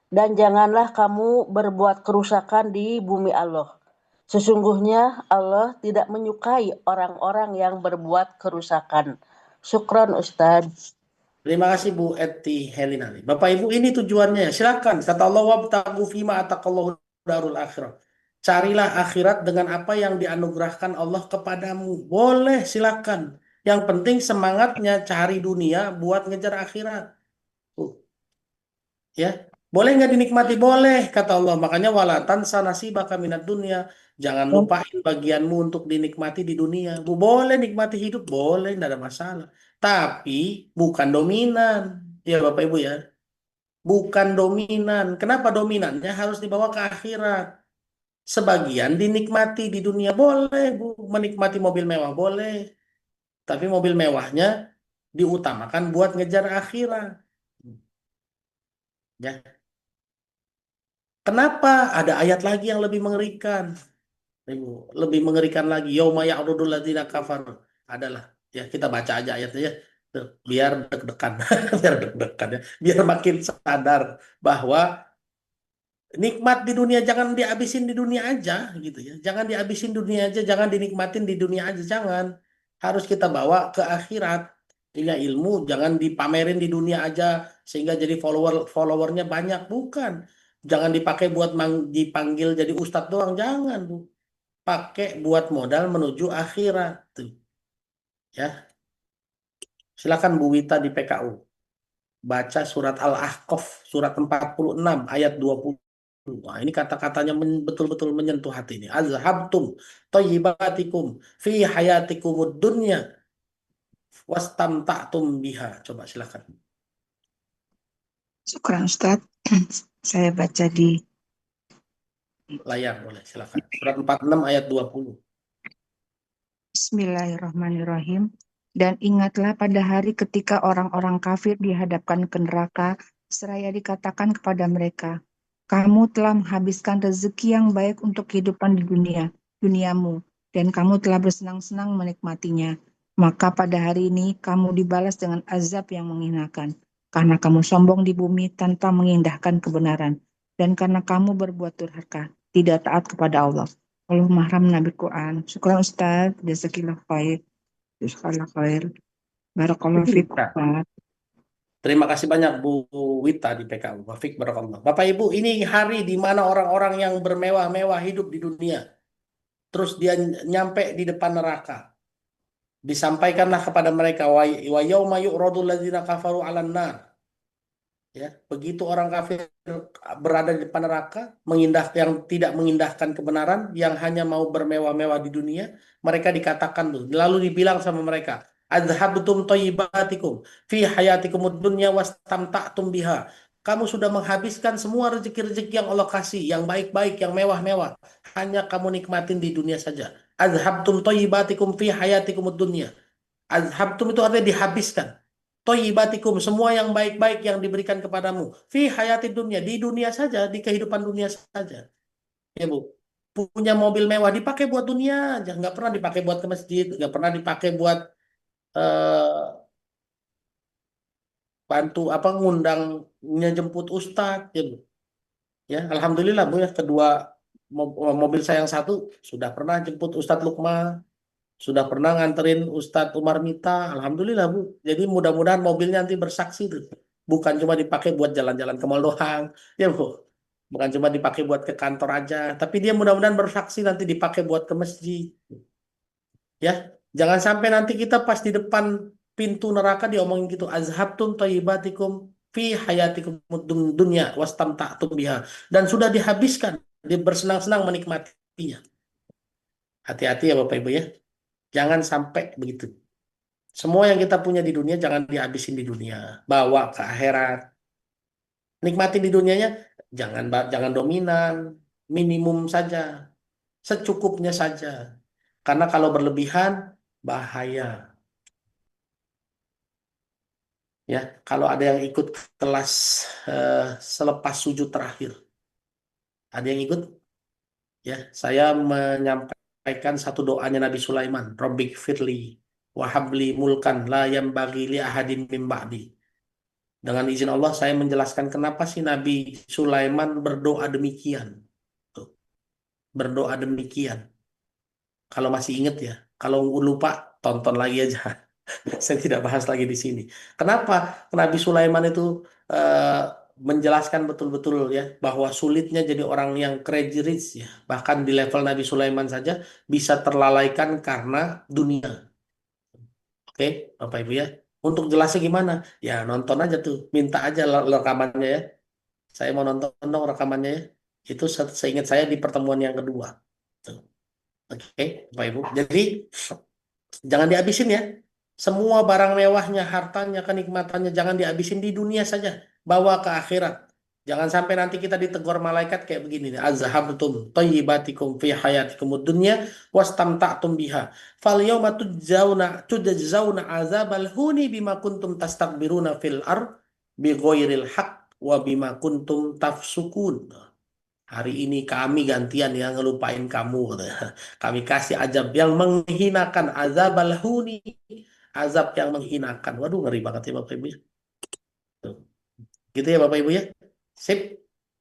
Dan janganlah kamu berbuat kerusakan di bumi Allah. Sesungguhnya Allah tidak menyukai orang-orang yang berbuat kerusakan. Syukran Ustadz. Terima kasih Bu Eti Helinali. Bapak Ibu ini tujuannya. Silakan. Kata Allah wabtaghu fima ataqallahu darul akhirah. Carilah akhirat dengan apa yang dianugerahkan Allah kepadamu. Boleh, silakan. Yang penting semangatnya cari dunia buat ngejar akhirat. Ya, boleh nggak dinikmati? Boleh, kata Allah. Makanya wala tansa nasibaka minad dunya. Jangan lupain bagianmu untuk dinikmati di dunia. Boleh nikmati hidup, boleh, nggak ada masalah. Tapi bukan dominan. Ya Bapak Ibu ya. Bukan dominan. Kenapa dominannya harus dibawa ke akhirat? Sebagian dinikmati di dunia boleh, Bu. Menikmati mobil mewah boleh. Tapi mobil mewahnya diutamakan buat ngejar akhirat. Ya. Kenapa? Ada ayat lagi yang lebih mengerikan. Lebih mengerikan lagi. Yauma ya'rudul ladzina kafaru. Adalah. Ya, kita baca aja ayatnya ya. Tuh, biar deg-degan, biar deg-degan ya, biar makin sadar bahwa nikmat di dunia jangan dihabisin di dunia aja gitu ya. Jangan dihabisin dunia aja, jangan dinikmatin di dunia aja, jangan. Harus kita bawa ke akhirat. Punya ilmu jangan dipamerin di dunia aja sehingga jadi followernya banyak, bukan. Jangan dipakai buat dipanggil jadi ustadz doang, jangan, Bu. Pakai buat modal menuju akhirat tuh. Ya. Silakan Bu Wita di PKU. Baca surat Al-Ahqaf, surat 46 ayat 20. Wah, ini kata-katanya betul-betul menyentuh hati ini. Azhabtum thayyibatikum fi hayatikumud dunya wastamta'tum biha. Coba silakan. Syukran Ustadz. Saya baca di Layar boleh, silakan. Surat 46 ayat 20. Bismillahirrahmanirrahim. Dan ingatlah pada hari ketika orang-orang kafir dihadapkan ke neraka, seraya dikatakan kepada mereka, kamu telah menghabiskan rezeki yang baik untuk kehidupan di duniamu, dan kamu telah bersenang-senang menikmatinya. Maka pada hari ini kamu dibalas dengan azab yang menghinakan, karena kamu sombong di bumi tanpa mengindahkan kebenaran, dan karena kamu berbuat durhaka, tidak taat kepada Allah. Allahumma haram Nabi Quran. Syukran Ustaz. Jazakillah khair. Jazakallah khair. Barakallahu fiik Ustaz. Terima kasih banyak Bu Wita di PKU. Wafik barakallah. Bapak Ibu, ini hari di mana orang-orang yang bermewah-mewah hidup di dunia. Terus dia nyampe di depan neraka. Disampaikanlah kepada mereka wa yauma yu'radul ladzina kafaru 'alan nar. Ya, begitu orang kafir berada di depan neraka, yang tidak mengindahkan kebenaran, yang hanya mau bermewah-mewah di dunia, mereka dikatakan tuh, lalu dibilang sama mereka, adhabtum thayyibatikum fi hayatikumud dunya wastamta'tum biha. Kamu sudah menghabiskan semua rezeki-rezeki yang Allah kasih, yang baik-baik, yang mewah-mewah, hanya kamu nikmatin di dunia saja. Adhabtum thayyibatikum fi hayatikumud dunya. Adhabtum itu artinya dihabiskan. Toyibatikum, semua yang baik-baik yang diberikan kepadamu. Fi hayati dunia, di dunia saja, di kehidupan dunia saja. Ya Bu, punya mobil mewah dipakai buat dunia aja, nggak pernah dipakai buat ke masjid, nggak pernah dipakai buat bantu ngundang jemput ustadz, ya Bu. Ya, alhamdulillah Bu ya, kedua mobil saya yang satu sudah pernah jemput Ustadz Lukman. Sudah pernah nganterin Ustadz Umar Mita, alhamdulillah Bu. Jadi mudah-mudahan mobilnya nanti bersaksi tuh. Bukan cuma dipakai buat jalan-jalan ke mall doang, ya Bu. Bukan cuma dipakai buat ke kantor aja, tapi dia mudah-mudahan bersaksi nanti dipakai buat ke masjid. Ya, jangan sampai nanti kita pas di depan pintu neraka diomongin gitu, azhabtum thayyibatikum fi hayatikum dunya wastamta'tum biha, dan sudah dihabiskan, dia bersenang-senang menikmatinya. Hati-hati ya Bapak Ibu ya. Jangan sampai begitu. Semua yang kita punya di dunia jangan dihabisin di dunia. Bawa ke akhirat. Nikmatin di dunianya, jangan dominan, minimum saja. Secukupnya saja. Karena kalau berlebihan, bahaya. Ya, kalau ada yang ikut kelas selepas sujud terakhir. Ada yang ikut? Ya, saya menyampaikan satu doanya Nabi Sulaiman, Rabbik firli wahabli mulkan la yambaghi li ahadin min ba'di. Dengan izin Allah saya menjelaskan kenapa sih Nabi Sulaiman berdoa demikian. Tuh. Berdoa demikian. Kalau masih ingat ya, kalau lupa tonton lagi aja. Saya tidak bahas lagi di sini. Kenapa Nabi Sulaiman itu menjelaskan betul-betul ya bahwa sulitnya jadi orang yang crazy rich ya. Bahkan di level Nabi Sulaiman saja bisa terlalaikan karena dunia. Oke, Bapak Ibu ya. Untuk jelasnya gimana? Ya nonton aja tuh, minta aja rekamannya ya. Saya mau nonton dong rekamannya ya. Itu seingat saya di pertemuan yang kedua. Tuh. Oke, Bapak Ibu. Jadi jangan dihabisin ya. Semua barang mewahnya, hartanya, kenikmatannya jangan dihabisin di dunia saja. Bawa ke akhirat. Jangan sampai nanti kita ditegur malaikat kayak begini. Azhabtum thayyibatikum fi hayatikumud dunya wastamta'tum biha. Fal yawma tujzauna azabal huni bima kuntum tastakbiruna fil ard bighairil haqq wa bima kuntum tafsukun. Hari ini kami gantian yang ngelupain kamu. Kami kasih azab yang menghinakan, azabal huni, azab yang menghinakan. Waduh, ngeri banget ya Bapak Ibu ya. Tuh. Gitu ya Bapak Ibu ya. Sip.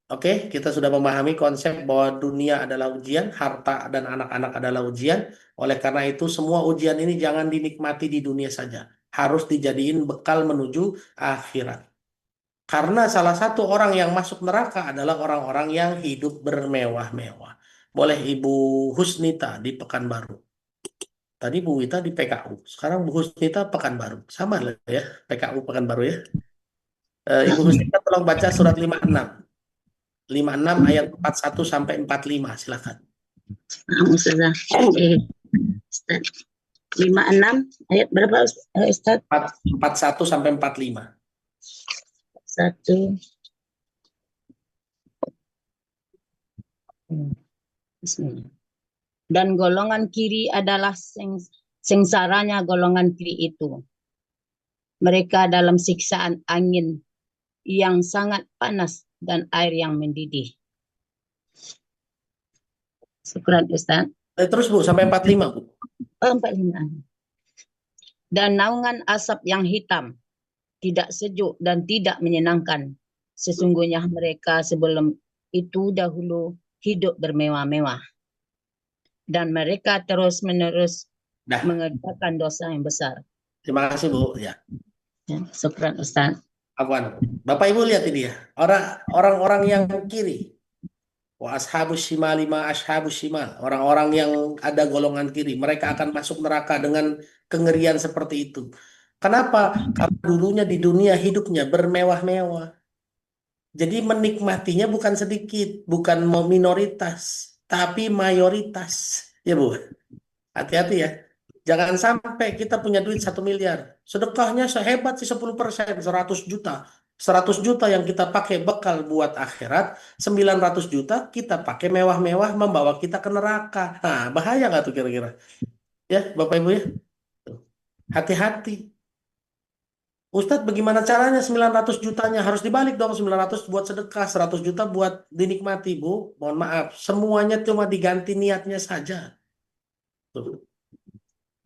Oke, kita sudah memahami konsep bahwa dunia adalah ujian, harta dan anak-anak adalah ujian. Oleh karena itu, semua ujian ini jangan dinikmati di dunia saja. Harus dijadiin bekal menuju akhirat. Karena salah satu orang yang masuk neraka adalah orang-orang yang hidup bermewah-mewah. Boleh Ibu Husnita di Pekanbaru. Tadi Bu Wita di PKU. Sekarang Bu Husnita Pekanbaru. Sama lah ya, PKU Pekanbaru ya. Ibu Husnita tolong baca surat 56. 56 ayat 41 sampai 45, silakan. Ustazah. Ustaz. 56 ayat berapa Ustaz? 41 sampai 45. 1. Bismillah. Dan golongan kiri adalah sengsaranya golongan kiri itu. Mereka dalam siksaan angin yang sangat panas dan air yang mendidih. Syukran Ustaz. Terus Bu, sampai 45 Bu. 45. Dan naungan asap yang hitam, tidak sejuk dan tidak menyenangkan. Sesungguhnya mereka sebelum itu dahulu hidup bermewah-mewah. Dan mereka terus-menerus mengerjakan dosa yang besar. Terima kasih Bu. Ya. Syukran Ustaz. Afwan. Bapak Ibu lihat ini ya. Orang-orang yang kiri. Wa ashabus shimali ma ashabus shimal. Orang-orang yang ada golongan kiri, mereka akan masuk neraka dengan kengerian seperti itu. Kenapa? Karena dulunya di dunia hidupnya bermewah-mewah. Jadi menikmatinya bukan sedikit, bukan minoritas, tapi mayoritas. Ya Bu, hati-hati ya. Jangan sampai kita punya duit 1 miliar. Sedekahnya sehebat sih 10%, 100 juta. 100 juta yang kita pakai bekal buat akhirat, 900 juta kita pakai mewah-mewah membawa kita ke neraka. Nah, bahaya nggak tuh kira-kira? Ya, Bapak Ibu ya. Hati-hati. Ustadz, bagaimana caranya 900 jutanya? Harus dibalik dong, 900 buat sedekah, 100 juta buat dinikmati, Bu. Mohon maaf, semuanya cuma diganti niatnya saja. Tuh.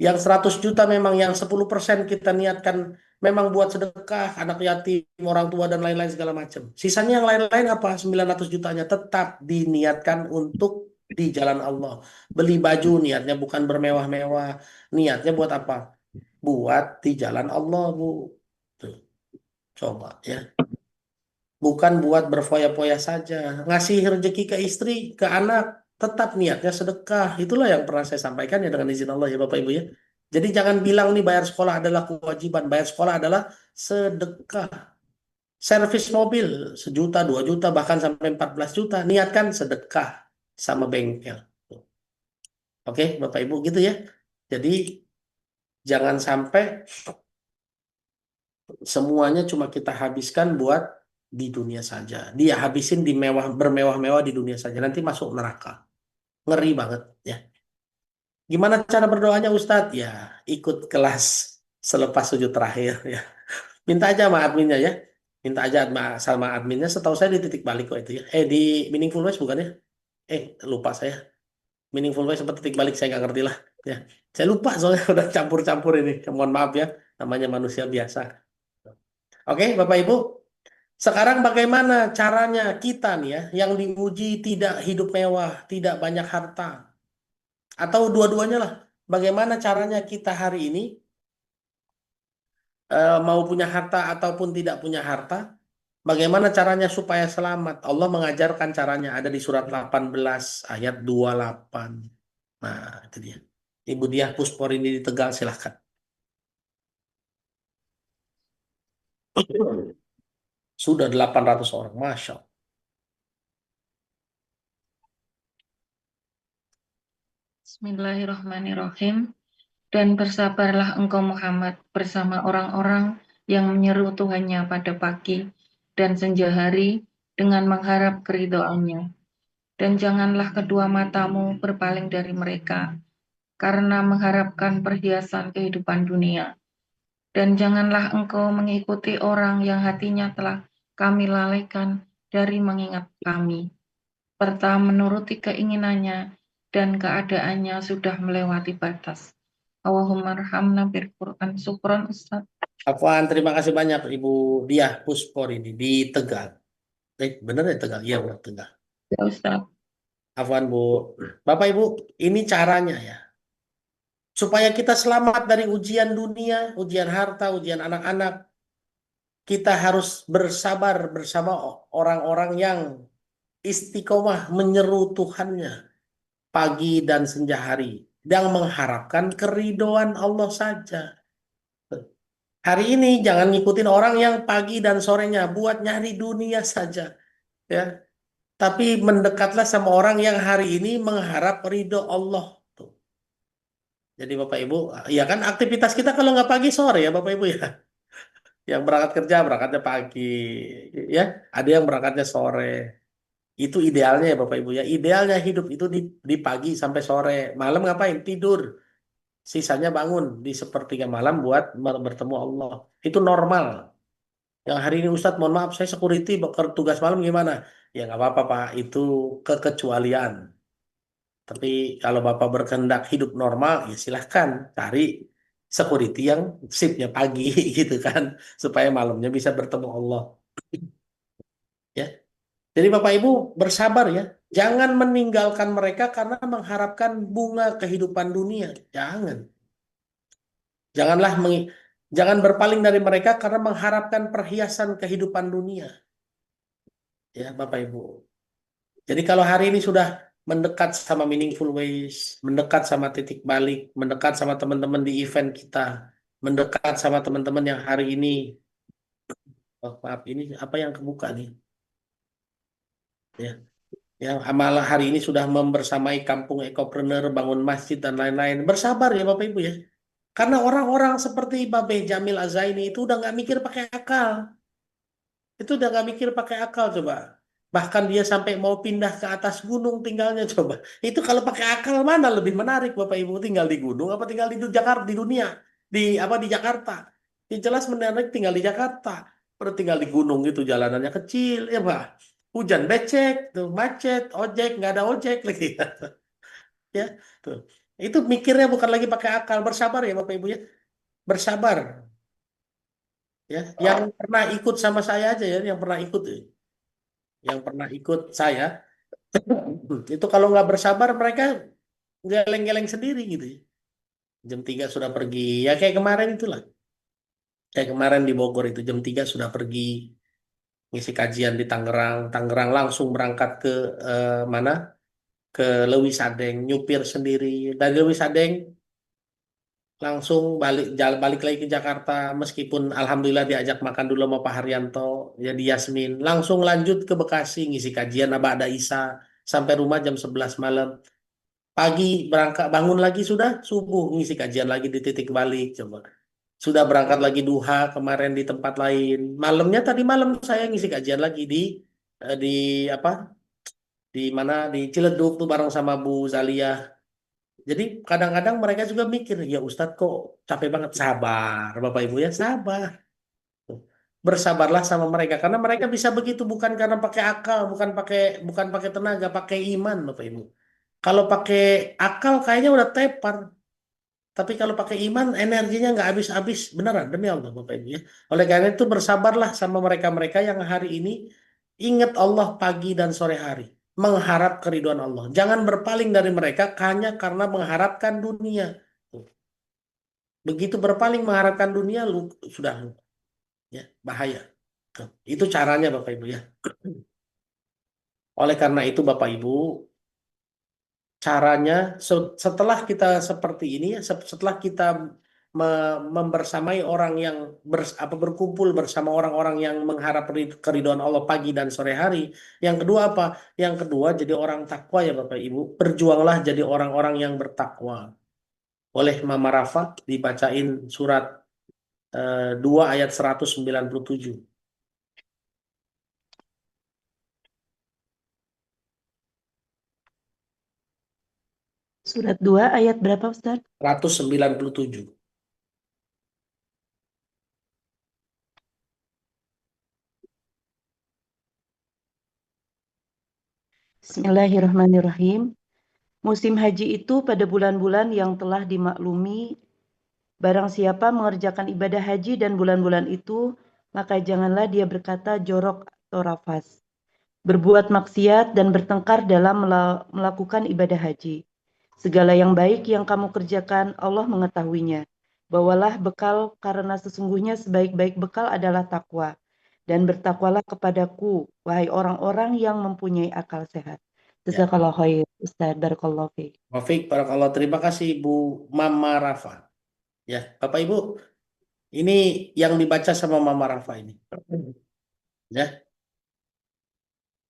Yang 100 juta memang yang 10% kita niatkan memang buat sedekah, anak yatim, orang tua, dan lain-lain segala macam. Sisanya yang lain-lain apa? 900 jutanya tetap diniatkan untuk di jalan Allah. Beli baju niatnya bukan bermewah-mewah. Niatnya buat apa? Buat di jalan Allah, Bu. Tuh. Coba ya. Bukan buat berfoya-foya saja. Ngasih rezeki ke istri, ke anak, tetap niatnya sedekah. Itulah yang pernah saya sampaikan ya dengan izin Allah ya Bapak Ibu ya. Jadi jangan bilang nih bayar sekolah adalah kewajiban. Bayar sekolah adalah sedekah. Servis mobil 1 juta, 2 juta, bahkan sampai 14 juta. Niatkan sedekah sama bengkel. Oke Bapak Ibu gitu ya. Jadi jangan sampai semuanya cuma kita habiskan buat di dunia saja. Dia habisin di bermewah-mewah di dunia saja. Nanti masuk neraka. Ngeri banget ya. Gimana cara berdoanya Ustadz? Ya, ikut kelas selepas sujud terakhir ya. Minta aja sama adminnya ya. Minta aja sama adminnya. Setahu saya di titik balik kok itu ya. Di Meaningful Ways bukan ya? Lupa saya. Meaningful Ways seperti titik balik saya nggak ngerti lah. Ya, saya lupa soalnya udah campur-campur ini. Mohon maaf ya. Namanya manusia biasa. Oke, Bapak Ibu. Sekarang bagaimana caranya kita nih ya, yang diuji tidak hidup mewah, tidak banyak harta. Atau dua-duanya lah. Bagaimana caranya kita hari ini mau punya harta ataupun tidak punya harta. Bagaimana caranya supaya selamat. Allah mengajarkan caranya ada di surat 18 ayat 28. Nah itu dia. Ibu Diah Pusporini di Tegal silahkan. Sudah 800 orang, Masya Allah. Bismillahirrahmanirrahim. Dan bersabarlah engkau Muhammad bersama orang-orang yang menyeru Tuhannya pada pagi dan senja hari dengan mengharap keridhaannya. Dan janganlah kedua matamu berpaling dari mereka karena mengharapkan perhiasan kehidupan dunia. Dan janganlah engkau mengikuti orang yang hatinya telah kami lalaikan dari mengingat kami, serta menuruti keinginannya dan keadaannya sudah melewati batas. Allahumma arhamna bil Quran. Syukran Ustaz. Afwan, terima kasih banyak Ibu Diah Puspor ini di Tegal. Bener ya Tegal? Iya benar Tegal. Ya Ustaz. Afwan Bu. Bapak Ibu, ini caranya ya. Supaya kita selamat dari ujian dunia, ujian harta, ujian anak-anak, kita harus bersabar bersama orang-orang yang istiqomah menyeru Tuhannya pagi dan senja hari, yang mengharapkan keridhaan Allah saja. Hari ini jangan ngikutin orang yang pagi dan sorenya buat nyari dunia saja, ya. Tapi mendekatlah sama orang yang hari ini mengharap ridho Allah. Tuh. Jadi Bapak Ibu, ya kan aktivitas kita kalau nggak pagi sore ya Bapak Ibu ya. Yang berangkat kerja berangkatnya pagi, ya. Ada yang berangkatnya sore. Itu idealnya ya Bapak Ibu ya. Idealnya hidup itu di pagi sampai sore. Malam ngapain? Tidur. Sisanya bangun di sepertiga malam buat bertemu Allah. Itu normal. Yang hari ini Ustadz, mohon maaf saya security tugas malam gimana? Ya nggak apa-apa Pak, itu kekecualian. Tapi kalau Bapak berkehendak hidup normal, ya silahkan cari security yang shiftnya pagi gitu kan. Supaya malamnya bisa bertemu Allah. Ya. Jadi Bapak Ibu bersabar ya. Jangan meninggalkan mereka karena mengharapkan bunga kehidupan dunia. Jangan. Janganlah jangan berpaling dari mereka karena mengharapkan perhiasan kehidupan dunia. Ya, Bapak Ibu. Jadi kalau hari ini sudah mendekat sama Meaningful Ways, mendekat sama Titik Balik, mendekat sama teman-teman di event kita, mendekat sama teman-teman yang hari ini, oh, maaf, ini apa yang kebuka nih? Ya, yang amal hari ini sudah membersamai kampung ekopreneur, bangun masjid dan lain-lain. Bersabar ya Bapak Ibu ya. Karena orang-orang seperti Babe Jamil Azaini itu udah nggak mikir pakai akal. Itu udah nggak mikir pakai akal coba. Bahkan dia sampai mau pindah ke atas gunung tinggalnya coba. Itu kalau pakai akal mana lebih menarik Bapak Ibu, tinggal di gunung apa tinggal di Jakarta, di dunia, di apa di Jakarta. Yang jelas menarik tinggal di Jakarta. Perlu tinggal di gunung itu jalanannya kecil ya Pak. Hujan becek, tuh macet, ojek nggak ada ojek lagi. Ya, tuh. Itu mikirnya bukan lagi pakai akal, bersabar ya Bapak Ibu ya. Bersabar. Ya, yang pernah ikut sama saya aja ya, yang pernah ikut ya. Yang pernah ikut saya itu kalau nggak bersabar mereka geleng-geleng sendiri gitu ya. Jam 3 sudah pergi ya kayak kemarin itulah, kayak kemarin di Bogor itu jam 3 sudah pergi ngisi kajian di Tangerang. Tangerang langsung berangkat ke mana, ke Lewi Sadeng, nyupir sendiri dari Lewi Sadeng langsung balik lagi ke Jakarta, meskipun alhamdulillah diajak makan dulu sama Pak Haryanto jadi Yasmin, langsung lanjut ke Bekasi ngisi kajian Ba'da Isya sampai rumah jam 11 malam. Pagi berangkat bangun lagi sudah subuh ngisi kajian lagi di Titik Balik coba. Sudah berangkat lagi duha kemarin di tempat lain. Malamnya tadi malam saya ngisi kajian lagi di apa? Di mana di Ciledug tuh bareng sama Bu Zalia. Jadi kadang-kadang mereka juga mikir, ya Ustadz kok capek banget. Sabar Bapak Ibu ya, sabar. Bersabarlah sama mereka karena mereka bisa begitu bukan karena pakai akal, bukan pakai tenaga, pakai iman Bapak Ibu. Kalau pakai akal kayaknya udah tepar. Tapi kalau pakai iman energinya nggak habis-habis beneran demi Allah Bapak Ibu ya. Oleh karena itu bersabarlah sama mereka-mereka yang hari ini ingat Allah pagi dan sore hari, mengharap keridhaan Allah. Jangan berpaling dari mereka hanya karena mengharapkan dunia. Begitu berpaling mengharapkan dunia sudah ya bahaya. Itu caranya Bapak Ibu ya. Oleh karena itu Bapak Ibu, caranya setelah kita seperti ini, setelah kita membersamai orang yang berkumpul bersama orang-orang yang mengharap keridhaan Allah pagi dan sore hari. Yang kedua apa? Yang kedua jadi orang takwa ya Bapak Ibu. Berjuanglah jadi orang-orang yang bertakwa. Oleh Mama Rafa dibacain surat 2 ayat 197. Surat 2 ayat berapa Ustaz? 197. Bismillahirrahmanirrahim. Musim haji itu pada bulan-bulan yang telah dimaklumi Barang siapa mengerjakan ibadah haji dan bulan-bulan itu, maka janganlah dia berkata jorok atau rafas, berbuat maksiat dan bertengkar dalam melakukan ibadah haji. Segala yang baik yang kamu kerjakan, Allah mengetahuinya. Bawalah bekal karena sesungguhnya sebaik-baik bekal adalah takwa. Dan bertakwalah kepadaku, wahai orang-orang yang mempunyai akal sehat. Ya. Jazakallah khair, Ustaz. Barakallahu fiik. Wafiq, barakallah. Terima kasih Bu Mama Rafa. Ya, Bapak Ibu, ini yang dibaca sama Mama Rafa ini. Ya.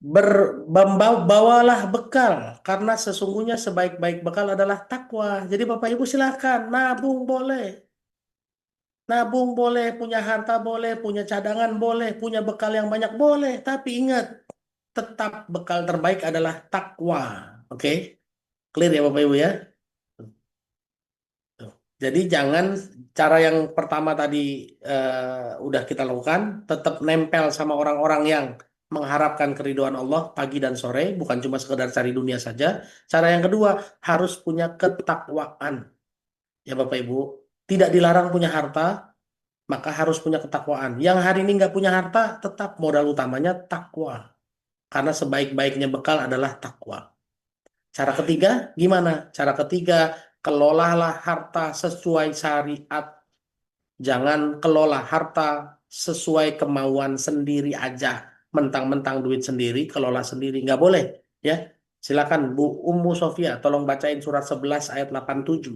Bawalah bekal karena sesungguhnya sebaik-baik bekal adalah takwa. Jadi Bapak Ibu silakan nabung boleh. Nabung boleh, punya harta boleh, punya cadangan boleh, punya bekal yang banyak boleh. Tapi ingat, tetap bekal terbaik adalah takwa. Oke? Clear ya Bapak Ibu ya? Jadi jangan cara yang pertama tadi udah kita lakukan, tetap nempel sama orang-orang yang mengharapkan keridhaan Allah pagi dan sore, bukan cuma sekedar cari dunia saja. Cara yang kedua, harus punya ketakwaan. Ya Bapak Ibu, tidak dilarang punya harta, maka harus punya ketakwaan. Yang hari ini nggak punya harta, tetap modal utamanya takwa. Karena sebaik-baiknya bekal adalah takwa. Cara ketiga, gimana? Cara ketiga, kelolalah harta sesuai syariat. Jangan kelola harta sesuai kemauan sendiri aja. Mentang-mentang duit sendiri, kelola sendiri. Nggak boleh. Ya, silakan Bu Ummu Sofia, tolong bacain surat 11 ayat 87.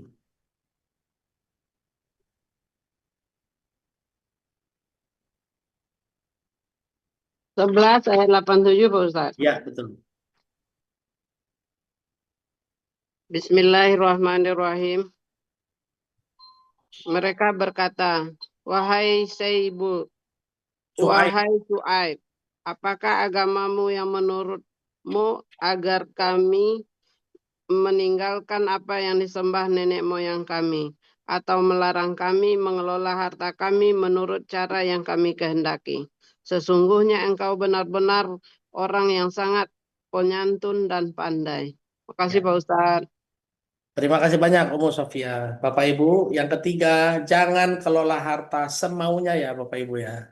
11 ayat 87 Pak Ustaz. Ya, betul. Bismillahirrahmanirrahim. Mereka berkata, wahai Su'aib, apakah agamamu yang menurutmu agar kami meninggalkan apa yang disembah nenek moyang kami, atau melarang kami mengelola harta kami menurut cara yang kami kehendaki? Sesungguhnya engkau benar-benar orang yang sangat penyantun dan pandai. Makasih Pak Ustadz. Terima kasih banyak Ummu Sofia. Bapak Ibu, yang ketiga, jangan kelola harta semaunya ya Bapak Ibu ya.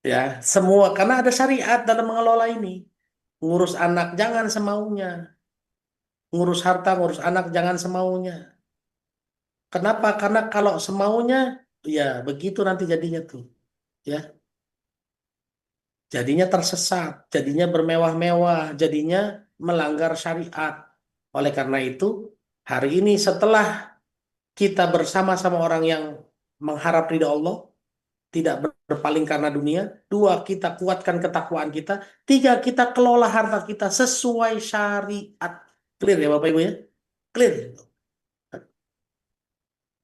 Ya, semua karena ada syariat dalam mengelola ini. Ngurus anak jangan semaunya. Ngurus harta, ngurus anak jangan semaunya. Kenapa? Karena kalau semaunya, ya begitu nanti jadinya tuh. Ya, jadinya tersesat, jadinya bermewah-mewah, jadinya melanggar syariat. Oleh karena itu, hari ini setelah kita bersama-sama orang yang mengharap ridha Allah, tidak berpaling karena dunia. 2, kita kuatkan ketakwaan kita. 3, kita kelola harta kita sesuai syariat. Clear ya Bapak Ibu ya? Clear.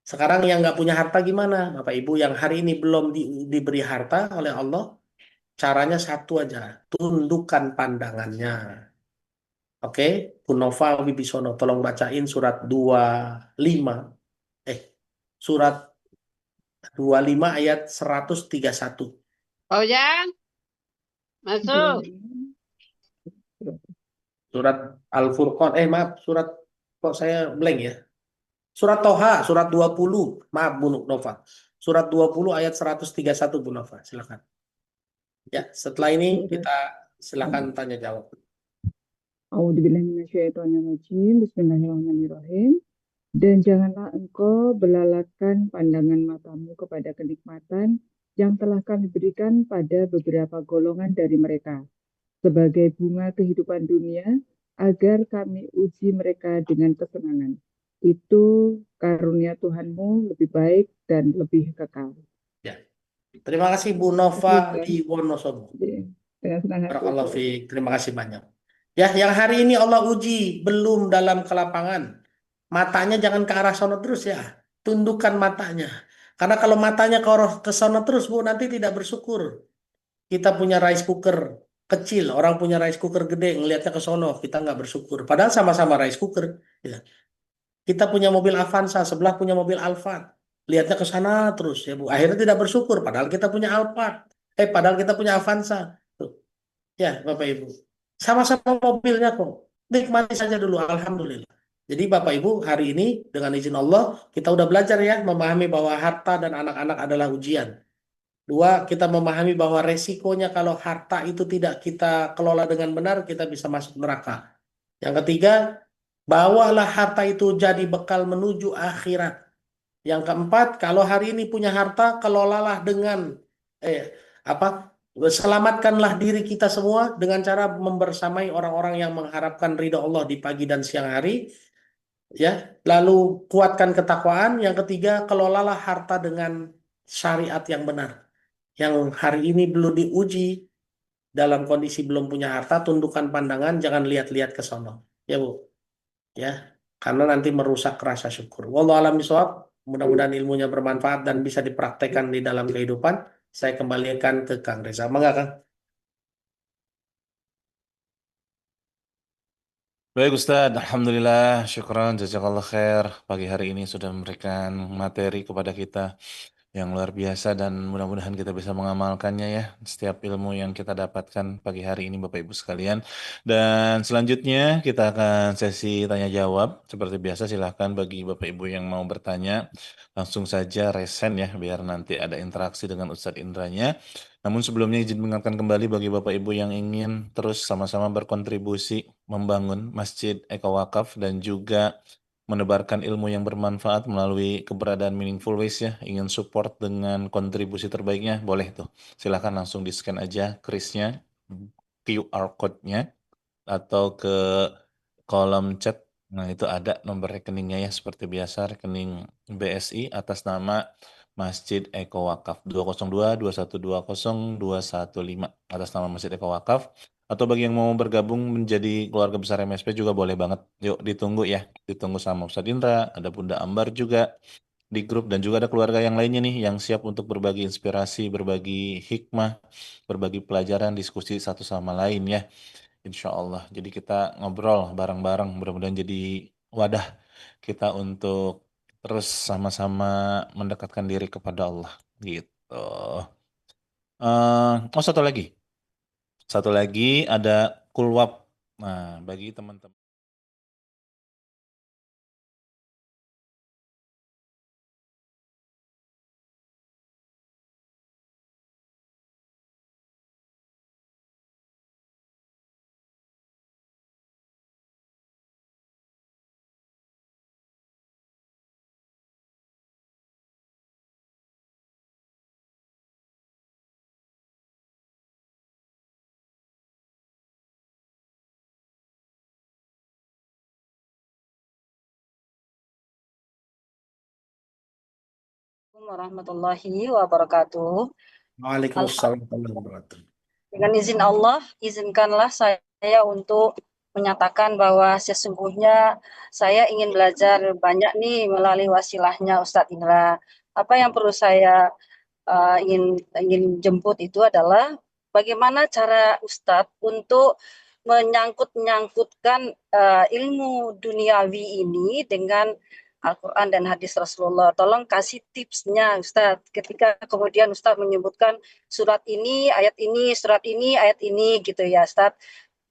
Sekarang yang nggak punya harta gimana? Bapak Ibu yang hari ini belum diberi harta oleh Allah, caranya satu aja, tundukkan pandangannya. Oke, Bu Nova Wibisono, tolong bacain surat 25. Surat 25 ayat 131. Oh ya? Masuk. Surat Al-Furqan, maaf, surat kok saya blank ya. Surat Toha, surat 20. Maaf Bu Nova. Surat 20 ayat 131 Bu Nova, silakan. Ya, setelah ini kita silakan tanya jawab. Bismillahirrahmanirrahim. Dan janganlah engkau belalakan pandangan matamu kepada kenikmatan yang telah kami berikan pada beberapa golongan dari mereka, sebagai bunga kehidupan dunia, agar kami uji mereka dengan kesenangan. Itu karunia Tuhanmu lebih baik dan lebih kekal. Ya. Terima kasih Bu Nova di Wonosobo. Dengan senang hati. Barakallahu fiik. Terima kasih banyak. Ya, yang hari ini Allah uji belum dalam kelapangan. Matanya jangan ke arah sono terus ya. Tundukkan matanya. Karena kalau matanya ke sono terus Bu, nanti tidak bersyukur. Kita punya rice cooker kecil, orang punya rice cooker gede, ngelihatnya ke sono, kita nggak bersyukur. Padahal sama-sama rice cooker. Ya. Kita punya mobil Avanza, sebelah punya mobil Alphard. Lihatnya ke sana terus ya Bu. Akhirnya tidak bersyukur, padahal kita punya Alphard. Padahal kita punya Avanza. Tuh. Ya Bapak Ibu. Sama-sama mobilnya kok. Nikmati saja dulu, alhamdulillah. Jadi Bapak Ibu, hari ini dengan izin Allah kita udah belajar ya memahami bahwa harta dan anak-anak adalah ujian. Dua, kita memahami bahwa resikonya kalau harta itu tidak kita kelola dengan benar, kita bisa masuk neraka. Yang ketiga, bawalah harta itu jadi bekal menuju akhirat. Yang keempat, kalau hari ini punya harta, kelolalah dengan selamatkanlah diri kita semua dengan cara membersamai orang-orang yang mengharapkan ridha Allah di pagi dan siang hari. Ya, lalu kuatkan ketakwaan. Yang ketiga, kelolalah harta dengan syariat yang benar. Yang hari ini belum diuji dalam kondisi belum punya harta, tundukkan pandangan, jangan lihat-lihat ke sono. Ya, Bu. Ya, karena nanti merusak rasa syukur. Wallahu a'lam bishawab. Mudah-mudahan ilmunya bermanfaat dan bisa dipraktekkan di dalam kehidupan. Saya kembalikan ke Kang Reza. Mangga, Kang. Baik Ustadz, Alhamdulillah, syukran, jazakallah khair. Pagi hari ini sudah memberikan materi kepada kita yang luar biasa dan mudah-mudahan kita bisa mengamalkannya ya. Setiap ilmu yang kita dapatkan pagi hari ini Bapak Ibu sekalian. Dan selanjutnya kita akan sesi tanya jawab. Seperti biasa silahkan bagi Bapak Ibu yang mau bertanya langsung saja resen ya biar nanti ada interaksi dengan Ustadz Indranya. Namun sebelumnya izin mengingatkan kembali bagi Bapak Ibu yang ingin terus sama-sama berkontribusi membangun Masjid Eko Wakaf dan juga menebarkan ilmu yang bermanfaat melalui keberadaan Meaningful Ways ya. Ingin support dengan kontribusi terbaiknya, boleh tuh. Silahkan langsung di-scan aja krisnya, QR code-nya, atau ke kolom chat. Nah, itu ada nomor rekeningnya ya, seperti biasa, rekening BSI atas nama Masjid Eko Wakaf 202 2120 215 atas nama Masjid Eko Wakaf. Atau bagi yang mau bergabung menjadi keluarga besar MSP juga boleh banget. Yuk ditunggu ya, ditunggu sama Ustadz Indra, ada Bunda Ambar juga di grup dan juga ada keluarga yang lainnya nih yang siap untuk berbagi inspirasi, berbagi hikmah, berbagi pelajaran, diskusi satu sama lain ya. Insya Allah. Jadi kita ngobrol bareng-bareng, mudah-mudahan jadi wadah kita untuk terus sama-sama mendekatkan diri kepada Allah gitu. Oh satu lagi. Satu lagi ada kulwab. Nah, bagi teman-teman. Warahmatullahi wabarakatuh. Waalaikumsalam warahmatullahi wabarakatuh. Dengan izin Allah, izinkanlah saya untuk menyatakan bahwa sesungguhnya saya ingin belajar banyak nih melalui wasilahnya Ustadz Indra. Apa yang perlu saya ingin jemput itu adalah bagaimana cara Ustadz untuk menyangkut-nyangkutkan ilmu duniawi ini dengan Al-Quran dan hadis Rasulullah. Tolong kasih tipsnya Ustadz. Ketika kemudian Ustadz menyebutkan surat ini, surat ini, ayat ini gitu ya Ustadz.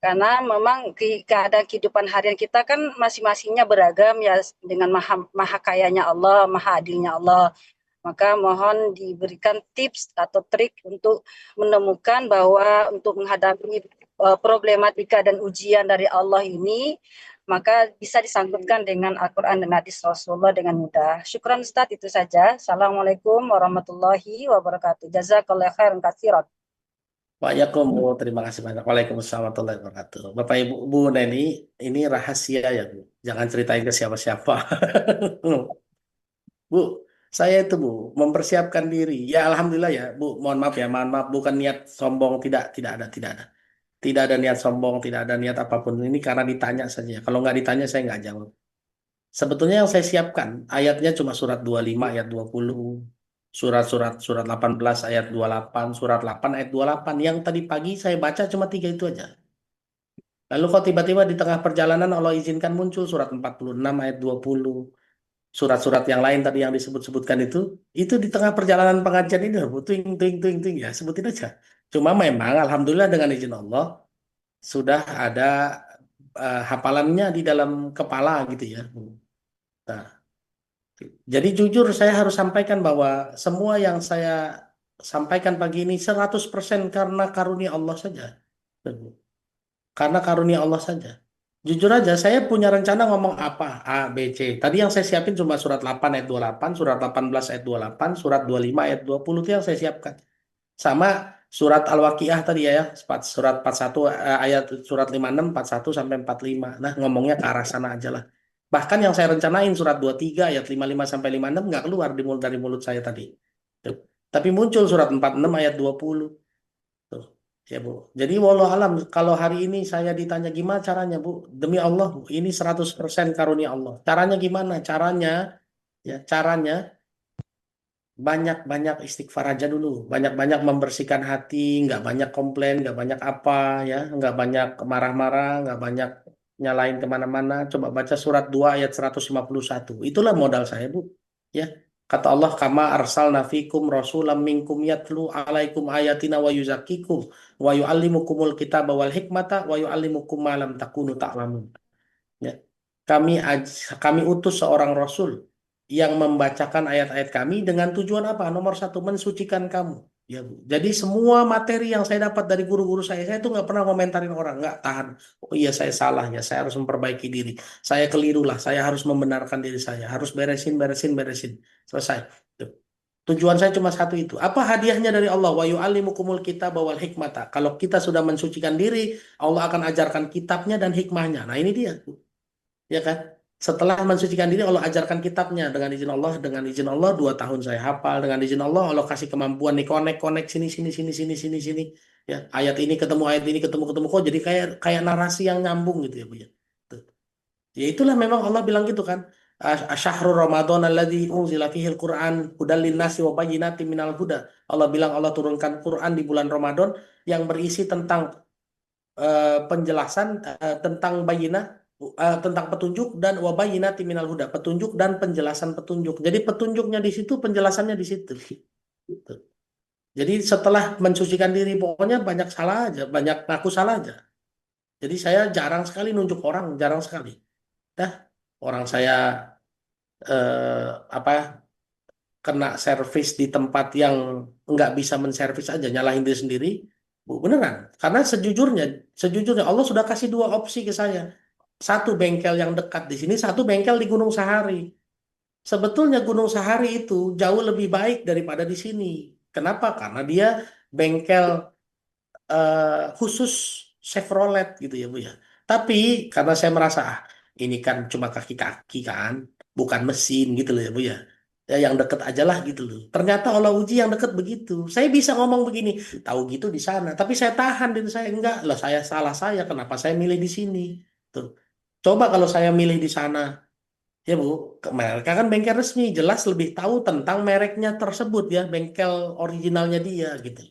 Karena memang keadaan kehidupan harian kita kan masing-masingnya beragam ya dengan maha kayanya Allah, maha adilnya Allah. Maka mohon diberikan tips atau trik untuk menemukan bahwa untuk menghadapi problematika dan ujian dari Allah ini, maka bisa disangkutkan dengan Al-Quran dan hadis Rasulullah dengan mudah. Syukran Ustaz, itu saja. Assalamualaikum warahmatullahi wabarakatuh. Jazakallahu khairan katsiran. Waalaikumsalam, terima kasih banyak. Waalaikumsalam warahmatullahi wabarakatuh. Bapak Ibu, Bu Neni, ini rahasia ya Bu. Jangan ceritain ke siapa-siapa. Bu, saya itu Bu, mempersiapkan diri. Ya Alhamdulillah ya Bu, mohon maaf, bukan niat sombong, tidak ada, tidak ada. Tidak ada niat sombong, tidak ada niat apapun. Ini karena ditanya saja. Kalau nggak ditanya saya nggak jawab. Sebetulnya yang saya siapkan, ayatnya cuma surat 25 ayat 20, surat 18 ayat 28, surat 8 ayat 28. Yang tadi pagi saya baca cuma 3 itu aja. Lalu kok tiba-tiba di tengah perjalanan Allah izinkan muncul surat 46 ayat 20. Surat-surat yang lain tadi yang disebut-sebutkan itu di tengah perjalanan pengajian ini, tuing ya, sebutin aja. Cuma memang alhamdulillah dengan izin Allah sudah ada hafalannya di dalam kepala gitu ya. Nah, jadi jujur saya harus sampaikan bahwa semua yang saya sampaikan pagi ini 100% karena karunia Allah saja. Karena karunia Allah saja. Jujur aja, saya punya rencana ngomong apa, A, B, C. Tadi yang saya siapin cuma surat 8 ayat 28, surat 18 ayat 28, surat 25 ayat 20 itu yang saya siapkan. Sama surat Al-Waqiah tadi ya, surat 41 ayat surat 56, 41 sampai 45. Nah, ngomongnya ke arah sana aja lah. Bahkan yang saya rencanain surat 23 ayat 55 sampai 56 nggak keluar dari mulut saya tadi. Tuh. Tapi muncul surat 46 ayat 20. Tuh. Ya Bu. Jadi walau alam kalau hari ini saya ditanya gimana caranya Bu? Demi Allah Bu, ini 100% karunia Allah. Caranya gimana? Caranya banyak-banyak istighfar aja dulu, banyak-banyak membersihkan hati, nggak banyak komplain, nggak banyak apa ya, nggak banyak marah-marah, nggak banyak nyalain kemana-mana. Coba baca surat 2 ayat 151. Itulah modal saya Bu. Ya, kata Allah, kama arsalna fikum rasulam minkum yatlu alaikum ayatina wa yuzakikum wa yu'allimukumul kitaba wal hikmata wa yu'allimukum ma lam takunu ta'lamun. Ya. Kami utus seorang rasul yang membacakan ayat-ayat kami dengan tujuan apa? Nomor satu, mensucikan kamu. Ya, Bu. Jadi semua materi yang saya dapat dari guru-guru saya tuh nggak pernah komentarin orang, nggak tahan. Oh iya saya salah ya, saya harus memperbaiki diri. Saya keliru lah, saya harus membenarkan diri saya, harus beresin. Selesai. Tuh. Tujuan saya cuma satu itu. Apa hadiahnya dari Allah? Wa yu'allimukumul kitaba wal hikmata. Kalau kita sudah mensucikan diri, Allah akan ajarkan kitabnya dan hikmahnya. Nah ini dia. Ya kan? Setelah mensucikan diri Allah ajarkan kitabnya dengan izin Allah 2 tahun saya hafal, dengan izin Allah Allah kasih kemampuan nih konek sini ya ayat ini ketemu kok jadi kayak narasi yang nyambung gitu ya Bu ya. Tuh. Ya itulah memang Allah bilang gitu kan. Asyahrul Ramadan alladzi unzila fihil Qur'an hudal linnasi wa bayyinatin minal huda. Allah bilang Allah turunkan Quran di bulan Ramadan yang berisi tentang penjelasan tentang bayinah tentang petunjuk dan wabayinati minal huda, petunjuk dan penjelasan petunjuk. Jadi petunjuknya di situ, penjelasannya di situ. Gitu. Jadi setelah mensucikan diri pokoknya banyak salah aja, banyak ngaku salah aja. Jadi saya jarang sekali nunjuk orang, jarang sekali. Dah, orang saya apa kena servis di tempat yang nggak bisa menservis aja, nyalahin diri sendiri. Bu, beneran. Karena sejujurnya Allah sudah kasih 2 opsi ke saya. Satu bengkel yang dekat di sini, satu bengkel di Gunung Sahari. Sebetulnya Gunung Sahari itu jauh lebih baik daripada di sini. Kenapa? Karena dia bengkel khusus Chevrolet gitu ya Bu ya. Tapi karena saya merasa ini kan cuma kaki-kaki kan, bukan mesin gitu loh ya Bu ya. Ya yang deket aja lah gitu loh. Ternyata Allah uji yang deket begitu. Saya bisa ngomong begini, tahu gitu di sana. Tapi saya tahan dan saya enggak lah. Saya salah saya. Kenapa saya milih di sini? Tuh. Coba kalau saya milih di sana, ya Bu, mereka kan bengkel resmi, jelas lebih tahu tentang mereknya tersebut ya, bengkel originalnya dia gitu.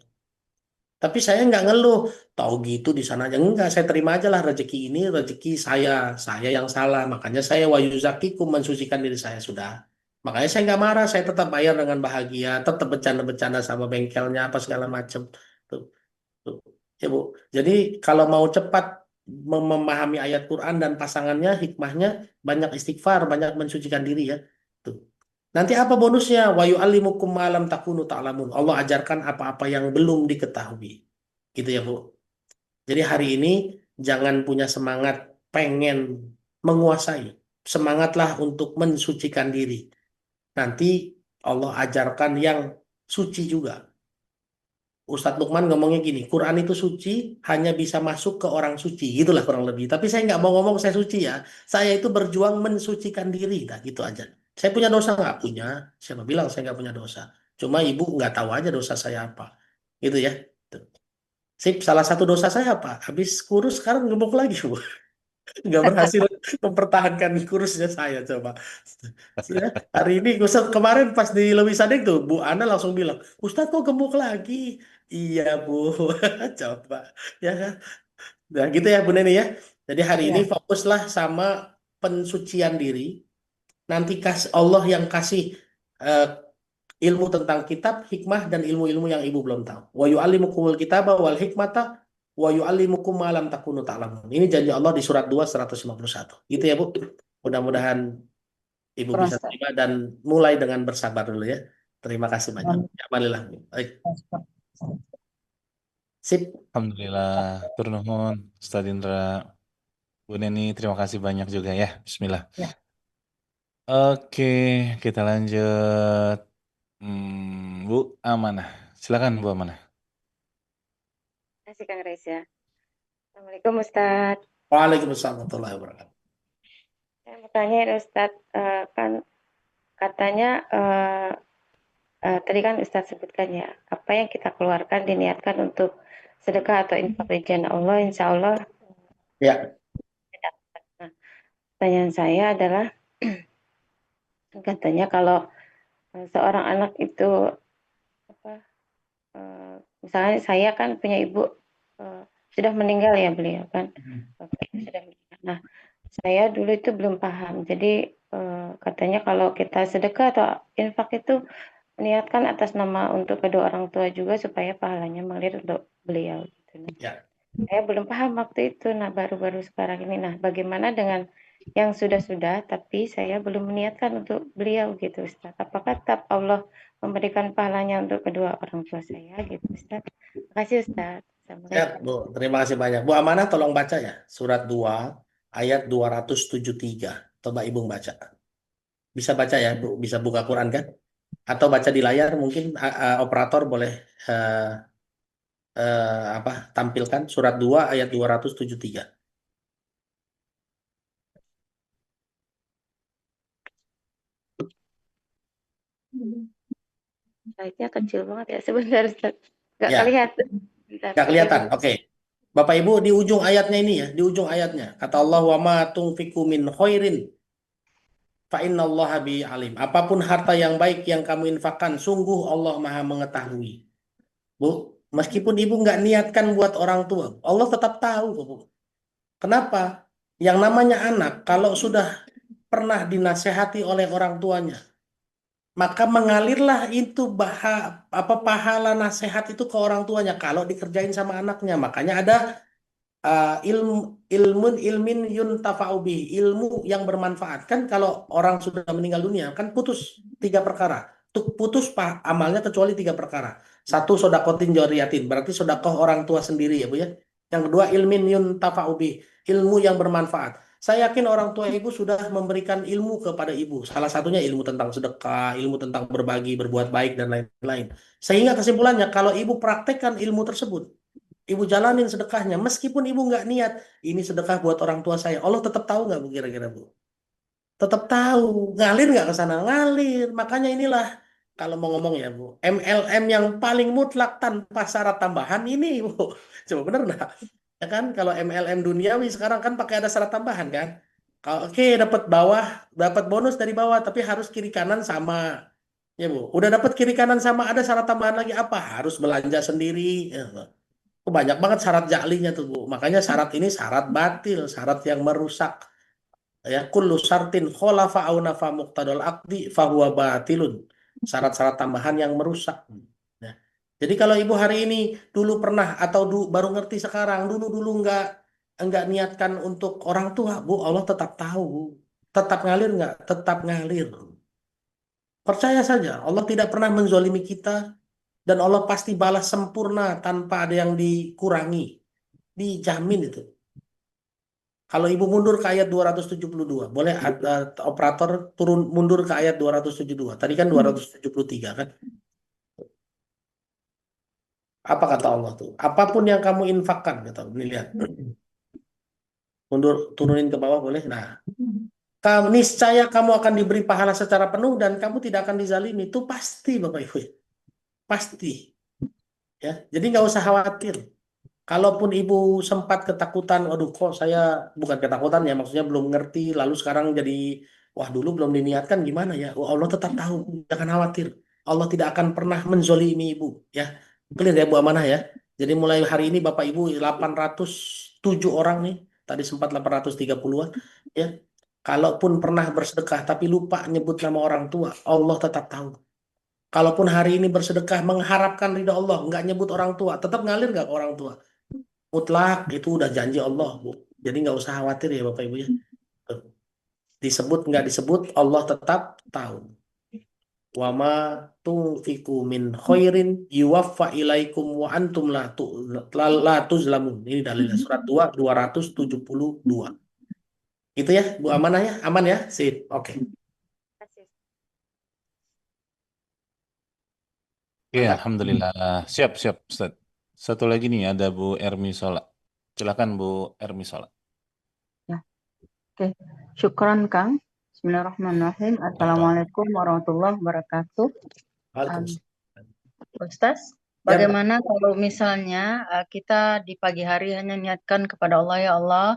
Tapi saya nggak ngeluh, tahu gitu di sana aja enggak, saya terima aja lah rezeki ini, rezeki saya yang salah, makanya saya wayuzakikum mensucikan diri saya sudah. Makanya saya nggak marah, saya tetap bayar dengan bahagia, tetap bercanda-bercanda sama bengkelnya apa segala macam. Tuh, tuh. Ya Bu, jadi kalau mau cepat memahami ayat Quran dan pasangannya, hikmahnya banyak istighfar, banyak mensucikan diri ya. Tuh. Nanti apa bonusnya? Wa yu'allimukum ma lam takunu ta'lamun. Allah ajarkan apa-apa yang belum diketahui. Gitu ya, Bu. Jadi hari ini jangan punya semangat pengen menguasai. Semangatlah untuk mensucikan diri. Nanti Allah ajarkan yang suci juga. Ustadz Lukman ngomongnya gini, Quran itu suci hanya bisa masuk ke orang suci, gitulah kurang lebih. Tapi saya nggak mau ngomong saya suci ya. Saya itu berjuang mensucikan diri, nah gitu aja. Saya punya dosa nggak punya? Siapa bilang saya nggak punya dosa? Cuma ibu nggak tahu aja dosa saya apa, gitu ya. Tuh. Sip, salah satu dosa saya apa? Habis kurus sekarang gemuk lagi, Bu. Nggak berhasil mempertahankan kurusnya saya coba. Ya, hari ini Ustaz kemarin pas di Lewi Sadek tuh Bu Ana langsung bilang, Ustaz kok gemuk lagi? Iya Bu, coba ya kan. Nah gitu ya Bu Neni ya. Jadi hari ini Ya. fokuslah sama pensucian diri. Nanti Allah yang kasih eh, ilmu tentang kitab, hikmah dan ilmu-ilmu yang ibu belum tahu. Wa yu'allimukumul kitaba wal hikmata wa yu'allimukum ma lam takunu ta'lamun. Ini janji Allah di surat 2 151. Gitu ya, Bu. Mudah-mudahan Ibu bisa Terasa. terima dan mulai dengan bersabar dulu ya. Terima kasih banyak. Alhamdulillah. Baik. Sip. Alhamdulillah. Tur nuhun, Ustadz Indra. Bu Neni, terima kasih banyak juga ya. Bismillah. Ya. Oke, kita lanjut. Bu Amanah. Silakan Bu Amanah. Terima kasih Kang Reza. Assalamualaikum Ustadz. Waalaikumsalam warahmatullahi wabarakatuh. Saya mau tanya ya Ustadz, kan katanya tadi kan Ustadz sebutkan ya, apa yang kita keluarkan diniatkan untuk sedekah atau infak di jalan Allah, insya Allah. Ya. Nah, pertanyaan saya adalah, katanya kalau seorang anak itu, misalnya saya kan punya ibu, sudah meninggal ya beliau kan, sudah meninggal. Nah, saya dulu itu belum paham. Jadi katanya kalau kita sedekah atau infak itu niatkan atas nama untuk kedua orang tua juga supaya pahalanya mengalir untuk beliau. Gitu. Ya. Saya belum paham waktu itu. Nah, baru-baru sekarang ini. Nah, bagaimana dengan yang sudah-sudah tapi saya belum meniatkan untuk beliau gitu Ustaz. Apakah tetap Allah memberikan pahalanya untuk kedua orang tua saya gitu Ustaz? Terima kasih Ustaz. Ya, Bu. Terima kasih banyak. Bu Amanah tolong baca ya. Surat 2 ayat 273. Coba Ibu baca. Bisa baca ya, Bu? Bisa buka Quran kan? Atau baca di layar mungkin operator boleh tampilkan surat 2 ayat 273. Slide-nya kecil banget ya sebentar Ustaz. Nggak Ya. kelihatan. Bentar, Nggak kelihatan. Oke. Bapak Ibu di ujung ayatnya ini ya, di ujung ayatnya. Kata Allah, wa ma tunfiqu min khairin fa innallaha bi alim. Apapun harta yang baik yang kamu infakkan, sungguh Allah Maha mengetahui. Bu, meskipun Ibu nggak niatkan buat orang tua, Allah tetap tahu, Bu. Kenapa? Yang namanya anak, kalau sudah pernah dinasehati oleh orang tuanya, maka mengalirlah itu pahala nasihat itu ke orang tuanya kalau dikerjain sama anaknya. Makanya ada ilmin yuntafa'u bihi, ilmu yang bermanfaat. Kan kalau orang sudah meninggal dunia kan putus 3 perkara. Putus amalnya kecuali 3 perkara. 1 sodakotin jariyatin, berarti sodakoh orang tua sendiri ya Bu ya. Yang kedua ilmin yuntafa'u bihi, ilmu yang bermanfaat. Saya yakin orang tua Ibu sudah memberikan ilmu kepada Ibu. Salah satunya ilmu tentang sedekah, ilmu tentang berbagi, berbuat baik, dan lain-lain. Sehingga kesimpulannya, kalau Ibu praktekkan ilmu tersebut, Ibu jalanin sedekahnya, meskipun Ibu nggak niat, ini sedekah buat orang tua saya. Allah tetap tahu nggak Bu kira-kira Bu? Tetap tahu. Ngalir nggak ke sana? Ngalir. Makanya inilah, kalau mau ngomong ya Bu, MLM yang paling mutlak tanpa syarat tambahan ini Bu. Coba bener nggak? Ya kan kalau MLM duniawi sekarang kan pakai ada syarat tambahan kan. Kalau oke dapat bonus dari bawah tapi harus kiri kanan sama ya Bu. Udah dapat kiri kanan sama ada syarat tambahan lagi apa? Harus belanja sendiri. Ya, banyak banget syarat ja'linya tuh Bu. Makanya syarat ini syarat batil, syarat yang merusak. Ya kullu syartin kholafa au nafa muqtadal aqdi fahuwa batilun. Syarat-syarat tambahan yang merusak. Ya. Jadi kalau Ibu hari ini dulu pernah atau baru ngerti sekarang, dulu nggak niatkan untuk orang tua, Bu, Allah tetap tahu, Bu. Tetap ngalir nggak? Tetap ngalir. Percaya saja, Allah tidak pernah menzolimi kita dan Allah pasti balas sempurna tanpa ada yang dikurangi. Dijamin itu. Kalau Ibu mundur ke ayat 272, boleh operator turun mundur ke ayat 272. Tadi kan 273 kan? Apa kata Allah tuh? Apapun yang kamu infakkan, kata Allah. Ini lihat. Mundur, turunin ke bawah boleh. Nah, niscaya kamu akan diberi pahala secara penuh dan kamu tidak akan dizalimi. Itu pasti Bapak Ibu. Pasti. Ya, jadi nggak usah khawatir. Kalaupun Ibu sempat ketakutan, aduh kok saya bukan ketakutan ya, maksudnya belum ngerti, lalu sekarang jadi, wah dulu belum diniatkan gimana ya? Oh, Allah tetap tahu, jangan khawatir. Allah tidak akan pernah menzolimi Ibu. Ya, clear ya Bu Amanah ya. Jadi mulai hari ini Bapak Ibu 807 orang nih, tadi sempat 830-an. Ya, kalaupun pernah bersedekah tapi lupa nyebut nama orang tua, Allah tetap tahu. Kalaupun hari ini bersedekah mengharapkan ridha Allah, nggak nyebut orang tua, tetap ngalir nggak ke orang tua? mutlak itu udah janji Allah, Bu. Jadi nggak usah khawatir ya Bapak Ibu ya. Tuh. Disebut nggak disebut Allah tetap tahu. Wa ma tunfiqu min khairin yuwaffa ilaikum wa antum la tuzlamun. Ini dalilnya surat 2 272. Itu ya Bu Amanah ya, aman ya, sip. Oke. Oke, Mantap. Alhamdulillah. Siap, siap, Ustaz. Satu lagi nih, ada Bu Ermi Sola. Silakan Bu Ermi Sola. Ya, oke. Syukran Kang. Bismillahirrahmanirrahim. Assalamualaikum warahmatullahi wabarakatuh. Ustaz, Ya, Mbak. bagaimana kalau misalnya kita di pagi hari hanya niatkan kepada Allah, ya Allah,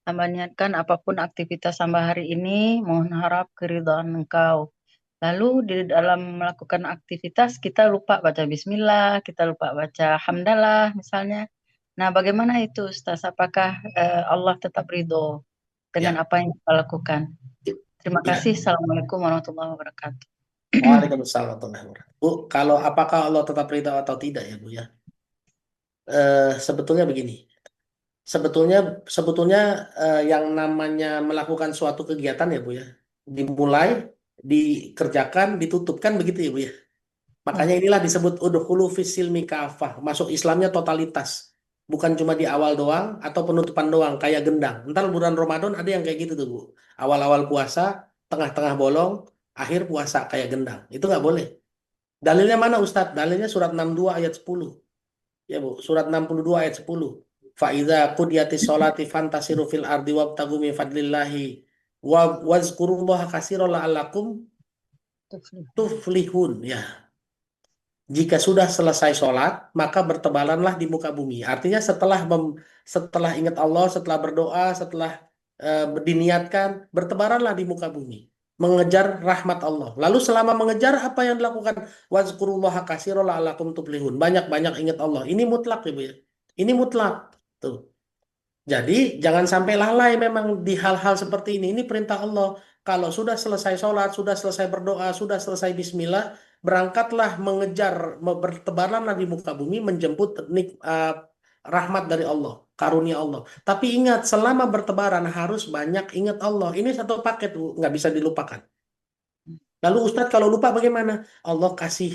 hamba niatkan apapun aktivitas hamba hari ini, mohon harap keridhaan Engkau. Lalu di dalam melakukan aktivitas kita lupa baca bismillah, kita lupa baca hamdalah misalnya. Nah, bagaimana itu Ustaz? Apakah Allah tetap ridho dengan apa yang kita lakukan? Terima kasih. Assalamualaikum warahmatullahi wabarakatuh. Waalaikumsalam warahmatullahi wabarakatuh. Bu, kalau apakah Allah tetap ridha atau tidak ya Bu ya? Sebetulnya begini. Sebetulnya yang namanya melakukan suatu kegiatan ya Bu ya, dimulai, dikerjakan, ditutup kan begitu ya Bu ya. Makanya inilah disebut udkhulu fis-silmi kafah, masuk Islamnya totalitas. Bukan cuma di awal doang atau penutupan doang kayak gendang. Ntar bulan Ramadan ada yang kayak gitu tuh Bu. Awal-awal puasa, tengah-tengah bolong, akhir puasa kayak gendang. Itu nggak boleh. Dalilnya mana Ustadz? Dalilnya surat 62 ayat 10. Ya Bu, surat 62 ayat 10. Fa'idza qudiyatis sholati fantasiru fil ardi wabtagu min fadlillahi wazkurullaha katsiran la'allakum tuflihun. Ya. Jika sudah selesai sholat, maka bertebaranlah di muka bumi. Artinya setelah ingat Allah, setelah berdoa, setelah diniatkan, bertebaranlah di muka bumi. Mengejar rahmat Allah. Lalu selama mengejar apa yang dilakukan? Wazkurullaha katsiran la'allakum tuflihun. Banyak-banyak ingat Allah. Ini mutlak ya Bu ya. Ini mutlak. Tuh. Jadi jangan sampai lalai memang di hal-hal seperti ini. Ini perintah Allah. Kalau sudah selesai sholat, sudah selesai berdoa, sudah selesai bismillah, berangkatlah mengejar, bertebaranlah di muka bumi, menjemput rahmat dari Allah, karunia Allah. Tapi ingat, selama bertebaran harus banyak ingat Allah. Ini satu paket, Bu, nggak bisa dilupakan. Lalu Ustadz kalau lupa bagaimana? Allah kasih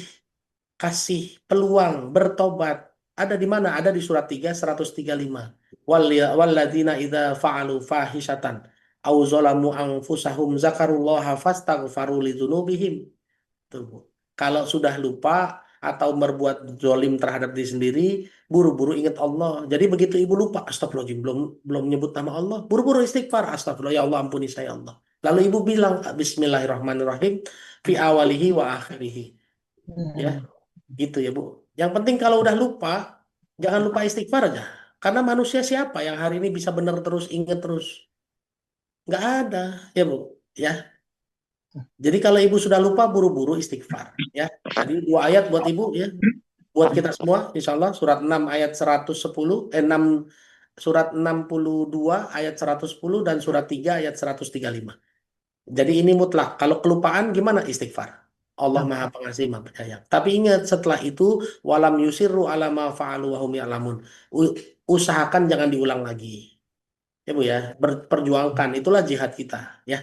peluang bertobat. Ada di mana? Ada di surat 3, 135. Walladzina idza fa'alu fahishatan aw zalamu anfusahum zakarullaha fastaghfaru lidzunubihim. Tuh. Kalau sudah lupa atau berbuat zalim terhadap diri sendiri, buru-buru ingat Allah. Jadi begitu ibu lupa, astagfirullahaladzim, belum nyebut nama Allah, buru-buru istighfar, astagfirullah, ya Allah ampuni saya Allah. Lalu ibu bilang bismillahirrahmanirrahim fi awalihi wa akhirihi. Ya, gitu ya Bu. Yang penting kalau udah lupa, jangan lupa istighfar aja. Karena manusia siapa yang hari ini bisa benar terus, ingat terus? Nggak ada, ya Bu. Ya. Jadi kalau ibu sudah lupa, buru-buru istighfar. Ya. Jadi 2 ayat buat ibu ya. Buat kita semua, insya Allah surat 6 ayat 110, 6 surat 62 ayat 110 dan surat 3 ayat 135. Jadi ini mutlak. Kalau kelupaan gimana? Istighfar. Allah Maha Pengasih, Maha Penyayang. Tapi ingat setelah itu walam yusirru ala ma fa'alu wa hum ya'lamun. Usahakan jangan diulang lagi. Ya Bu ya, perjuangkan, itulah jihad kita ya.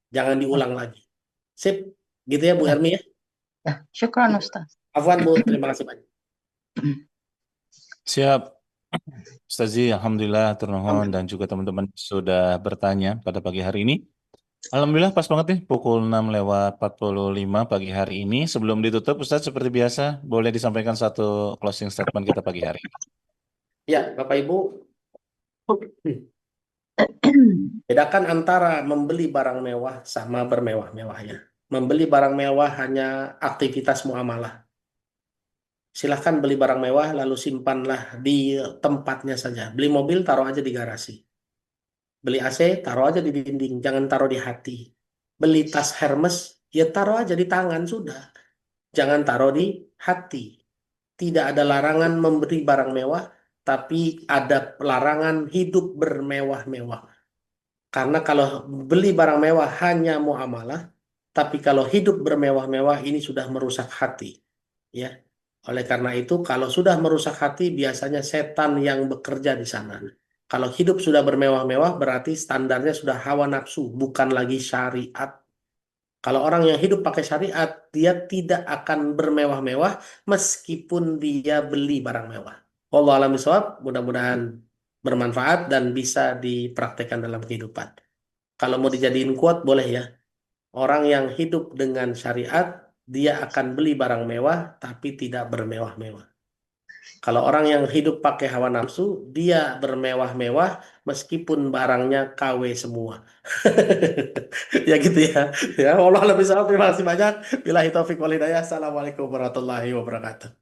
Jangan diulang lagi. Sip, gitu ya Bu Ermi ya. Ya, syukran Ustaz. Afwan Bu, terima kasih banyak. Siap. Ustazi, Alhamdulillah, turnuhun dan juga teman-teman sudah bertanya pada pagi hari ini. Alhamdulillah pas banget nih pukul 6:45 pagi hari ini. Sebelum ditutup Ustaz seperti biasa boleh disampaikan satu closing statement kita pagi hari ini. Ya Bapak Ibu, bedakan antara membeli barang mewah sama bermewah-mewahnya. Membeli barang mewah hanya aktivitas muamalah. Silahkan beli barang mewah lalu simpanlah di tempatnya saja. Beli mobil taruh aja di garasi. Beli AC, taruh aja di dinding, jangan taruh di hati. Beli tas Hermes, ya taruh aja di tangan, sudah. Jangan taruh di hati. Tidak ada larangan memberi barang mewah, tapi ada larangan hidup bermewah-mewah. Karena kalau beli barang mewah hanya muamalah, tapi kalau hidup bermewah-mewah ini sudah merusak hati. Ya. Oleh karena itu, kalau sudah merusak hati, biasanya setan yang bekerja di sana. Kalau hidup sudah bermewah-mewah, berarti standarnya sudah hawa nafsu, bukan lagi syariat. Kalau orang yang hidup pakai syariat, dia tidak akan bermewah-mewah meskipun dia beli barang mewah. Wallahu a'lam bishawab, mudah-mudahan bermanfaat dan bisa dipraktekkan dalam kehidupan. Kalau mau dijadiin quote boleh ya. Orang yang hidup dengan syariat, dia akan beli barang mewah tapi tidak bermewah-mewah. Kalau orang yang hidup pakai hawa nafsu, dia bermewah-mewah meskipun barangnya KW semua. Ya gitu ya. Ya, Allah lebih salah. Terima kasih banyak. Billahi taufiq wal hidayah. Assalamualaikum warahmatullahi wabarakatuh.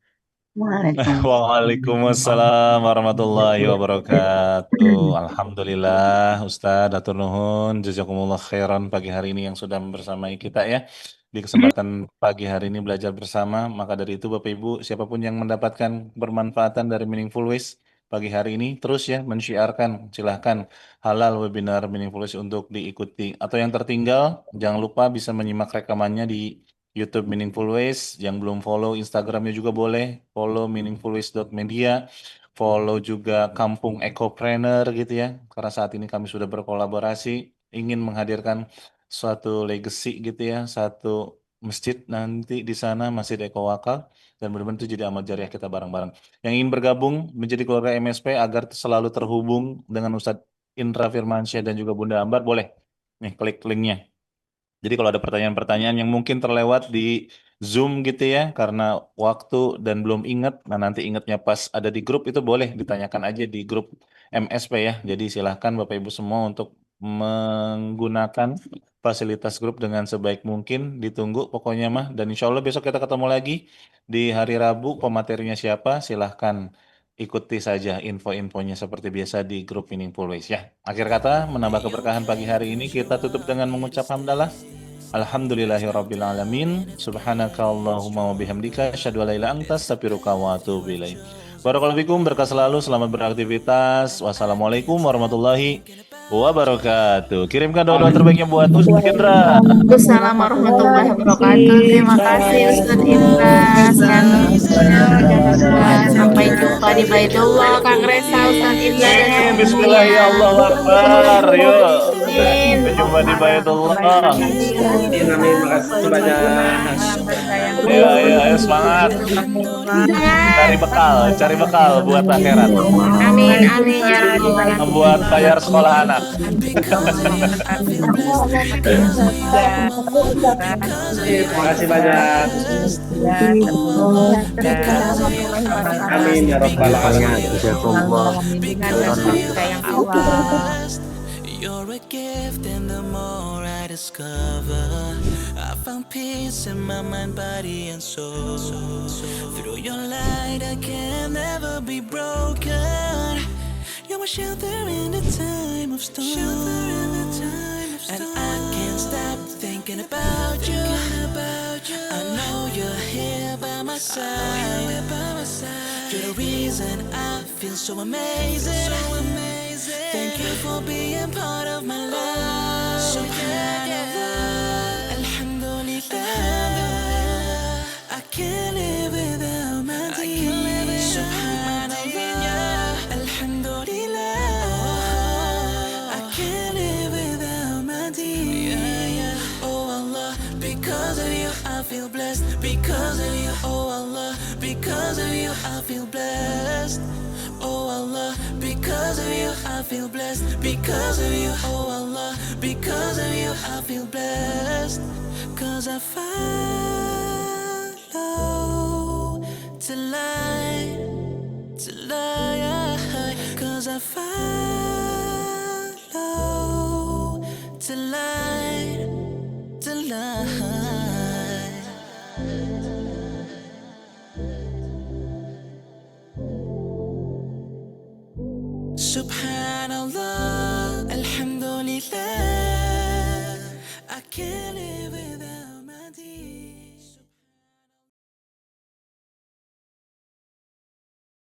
Waalaikumsalam warahmatullahi wabarakatuh. Alhamdulillah, Ustadz, atur nuhun, jazakumullah khairan pagi hari ini yang sudah bersamai kita ya. Di kesempatan pagi hari ini belajar bersama, maka dari itu Bapak Ibu, siapapun yang mendapatkan bermanfaatan dari Meaningful Ways pagi hari ini, terus ya mensyiarkan, silahkan halal webinar Meaningful Ways untuk diikuti. Atau yang tertinggal, jangan lupa bisa menyimak rekamannya di YouTube Meaningful Ways. Yang belum follow Instagramnya juga boleh. Follow meaningfulways.media. Follow juga Kampung Ekopreneur gitu ya. Karena saat ini kami sudah berkolaborasi. Ingin menghadirkan suatu legacy gitu ya. Satu masjid nanti di sana, Masjid Eko Wakaf. Dan benar-benar itu jadi amal jariah kita bareng-bareng. Yang ingin bergabung menjadi keluarga MSP agar selalu terhubung dengan Ustadz Indra Firmansyah dan juga Bunda Ambar, boleh. Nih, klik linknya. Jadi kalau ada pertanyaan-pertanyaan yang mungkin terlewat di Zoom gitu ya, karena waktu dan belum ingat, nah nanti ingatnya pas ada di grup itu boleh ditanyakan aja di grup MSP ya. Jadi silahkan Bapak Ibu semua untuk menggunakan fasilitas grup dengan sebaik mungkin, ditunggu pokoknya mah. Dan insya Allah besok kita ketemu lagi di hari Rabu, pematerinya siapa, silahkan ikuti saja info-infonya seperti biasa di grup Meaningful Ways ya. Akhir kata, menambah keberkahan pagi hari ini, kita tutup dengan mengucap hamdalah. Alhamdulillahirabbil alamin. Subhanaka Allahumma wa bihamdika asyhadu an la ilaha illa anta astaghfiruka wa atubu ilaik. Barakallahu fikum, berkah selalu, selamat beraktivitas. Wassalamualaikum warahmatullahi wabarakatuh. Kirimkan doa-doa terbaiknya buat Ustadz Indra. Waalaikumsalam warahmatullahi wabarakatuh. Terima kasih Ustadz Indra. Sampai jumpa di Baitullah, Kang Resa, Ustadz Indra. Bismillah ya Allah Akbar. Yuk. Sampai jumpa di Baitullah. Amin, terima kasih banyak. Ya, semangat. Cari bekal buat akhirat. Amin, amin ya Rabbal alamin. Buat bayar sekolah anak. Terima kasih banyak. Amin ya Rabbal alamin. You're a gift, and the more I discover, I found peace in my mind, body, and soul. Through your light, I can never be broken. You're my shelter in the time of storm. And I can't stop thinking about you. I know you're here by my side. You're the reason I feel so amazing. Thank you for being part of my life. Subhanallah, Alhamdulillah, I can't live without my deen. Subhanallah, Alhamdulillah, I can't live without my deen. Oh Allah, because of you I feel blessed. Because of you, oh Allah, because of you I feel blessed. Oh Allah, because of you I feel blessed. Because of you, oh Allah, because of you I feel blessed. Cause I follow to light, to light. Cause I follow to light, to light. Subhanallah, Alhamdulillah, I can't